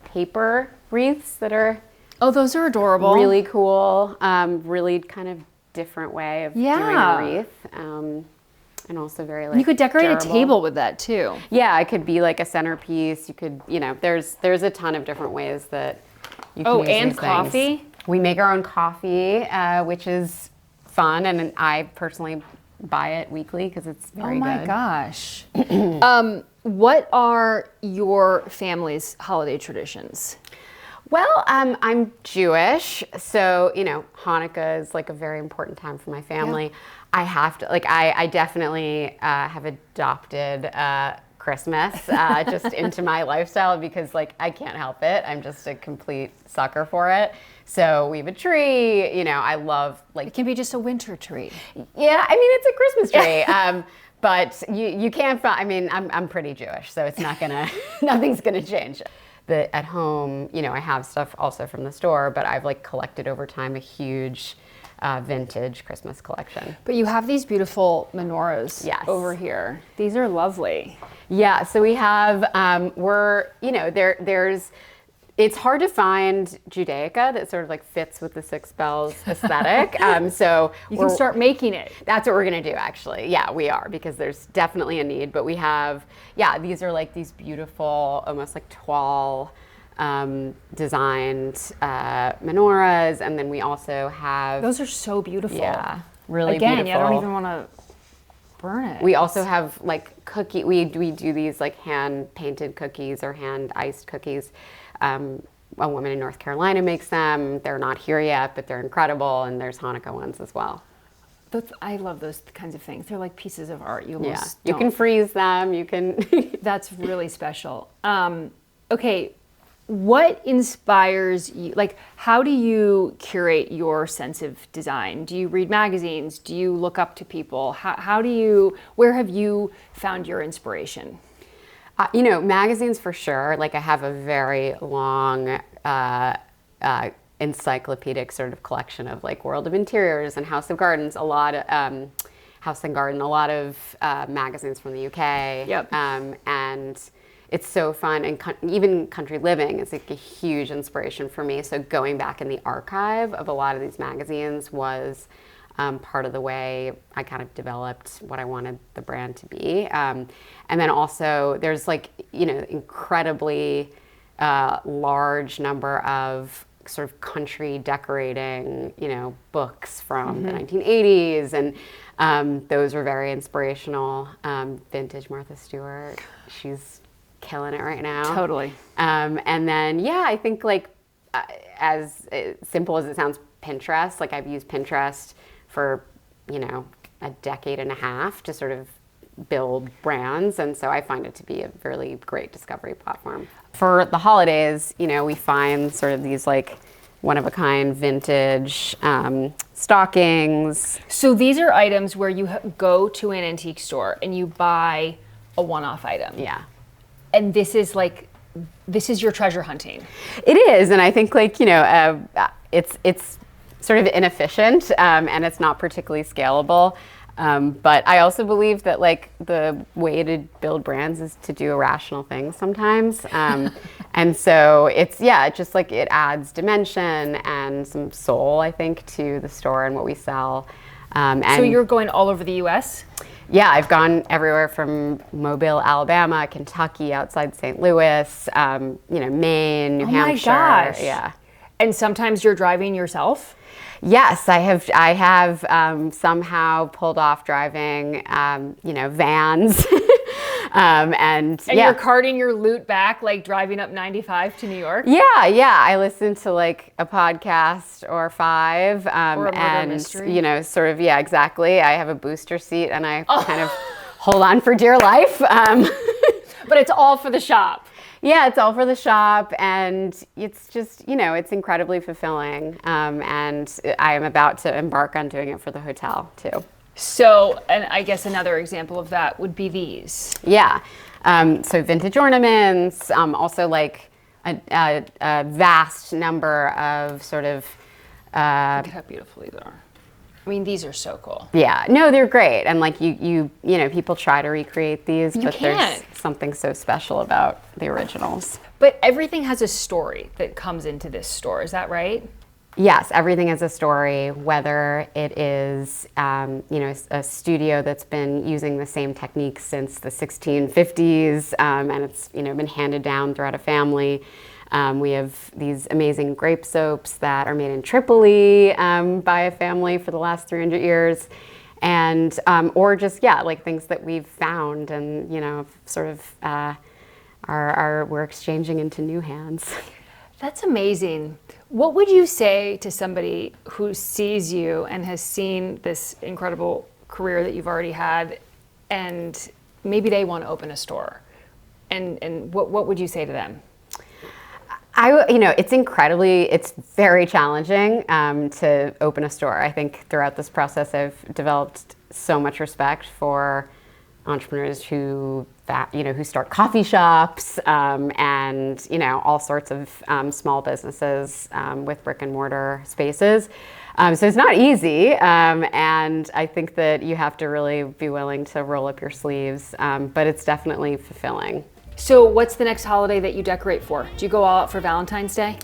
paper wreaths that are Oh, those are adorable. really cool. Really kind of different way of doing Yeah. a wreath. And also very like You could decorate durable. a table with that too. Yeah, it could be like a centerpiece. You could, you know, there's a ton of different ways that you can Oh, use and these coffee? things. We make our own coffee, which is fun, and I personally buy it weekly because it's very good. Oh my gosh. What are your family's holiday traditions? Well, I'm Jewish, so, you know, Hanukkah is like a very important time for my family. I have to, like, I definitely have adopted Christmas just into my lifestyle because like I can't help it. I'm just a complete sucker for it. So we have a tree, you know, I love like. It can be just a winter tree. Yeah, I mean, it's a Christmas tree. But you can't find, I mean, I'm pretty Jewish, so it's not gonna, nothing's gonna change. At home, you know, I have stuff also from the store, but I've like collected over time a huge vintage Christmas collection. But you have these beautiful menorahs over here. These are lovely. Yeah, so we have, you know, there's, it's hard to find Judaica that sort of like fits with the Six Bells aesthetic. So you can start making it. That's what we're gonna do actually. Yeah, we are, because there's definitely a need, but we have, yeah, these are like these beautiful, almost like toile designed menorahs. And then we also have. Those are so beautiful. Yeah, really Again, beautiful. I don't even wanna burn it. We also have like we do these like hand painted cookies or hand iced cookies. A woman in North Carolina makes them. They're not here yet, but they're incredible. And there's Hanukkah ones as well. I love those kinds of things. They're like pieces of art. You can freeze them. You can. That's really special. Okay, what inspires you? Like, how do you curate your sense of design? Do you read magazines? Do you look up to people? Where have you found your inspiration? You know, magazines for sure. Like I have a very long encyclopedic sort of collection of like World of Interiors and House of Gardens, a lot of House and Garden, a lot of magazines from the UK. Yep. And it's so fun, and even Country Living is like a huge inspiration for me. So going back in the archive of a lot of these magazines was part of the way I kind of developed what I wanted the brand to be. And then also there's like, you know, incredibly large number of sort of country decorating, you know, books from the 1980s. And those were very inspirational. Vintage Martha Stewart, she's killing it right now. Totally. And then, yeah, I think like as simple as it sounds, Pinterest, like I've used Pinterest for, you know, a decade and a half to sort of build brands. And so I find it to be a really great discovery platform. For the holidays, you know, we find sort of these like one-of-a-kind vintage stockings. So these are items where you go to an antique store and you buy a one-off item. Yeah. And this is your treasure hunting. It is. And I think like, you know, it's sort of inefficient and it's not particularly scalable. But I also believe that like the way to build brands is to do irrational things sometimes. And so it's, just like it adds dimension and some soul, I think, to the store and what we sell. And so you're going all over the US? Yeah, I've gone everywhere from Mobile, Alabama, Kentucky, outside St. Louis, you know, Maine, New Hampshire. Oh my gosh. Yeah. And sometimes you're driving yourself? Yes, I have somehow pulled off driving, you know, vans. And you're carting your loot back, like driving up 95 to New York? Yeah. I listen to like a podcast or 5. Or a murder mystery. You know, sort of, yeah, exactly. I have a booster seat and I kind of hold on for dear life. But it's all for the shop. Yeah, it's all for the shop, and it's just, you know, it's incredibly fulfilling. And I am about to embark on doing it for the hotel too. So, and I guess another example of that would be these. Yeah, so vintage ornaments, also like a vast number of sort of. Look at how beautiful these are. I mean, these are so cool. Yeah, no, they're great, and like you know, people try to recreate these, but there's something so special about the originals. But everything has a story that comes into this store. Is that right? Yes, everything has a story. Whether it is, you know, a studio that's been using the same techniques since the 1650s, and it's, you know, been handed down throughout a family. We have these amazing grape soaps that are made in Tripoli by a family for the last 300 years. And, or just, like things that we've found and, you know, sort of we're exchanging into new hands. That's amazing. What would you say to somebody who sees you and has seen this incredible career that you've already had, and maybe they want to open a store? And what would you say to them? It's very challenging to open a store. I think throughout this process, I've developed so much respect for entrepreneurs who start coffee shops and all sorts of small businesses with brick and mortar spaces. So it's not easy, and I think that you have to really be willing to roll up your sleeves, but it's definitely fulfilling. So what's the next holiday that you decorate for? Do you go all out for Valentine's Day?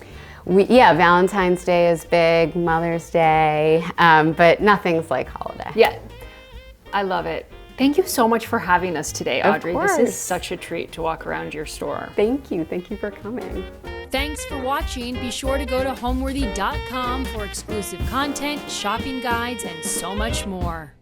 Valentine's Day is big, Mother's Day, but nothing's like holiday. Yeah, I love it. Thank you so much for having us today, Audrey. Of course. This is such a treat to walk around your store. Thank you for coming. Thanks for watching. Be sure to go to homeworthy.com for exclusive content, shopping guides, and so much more.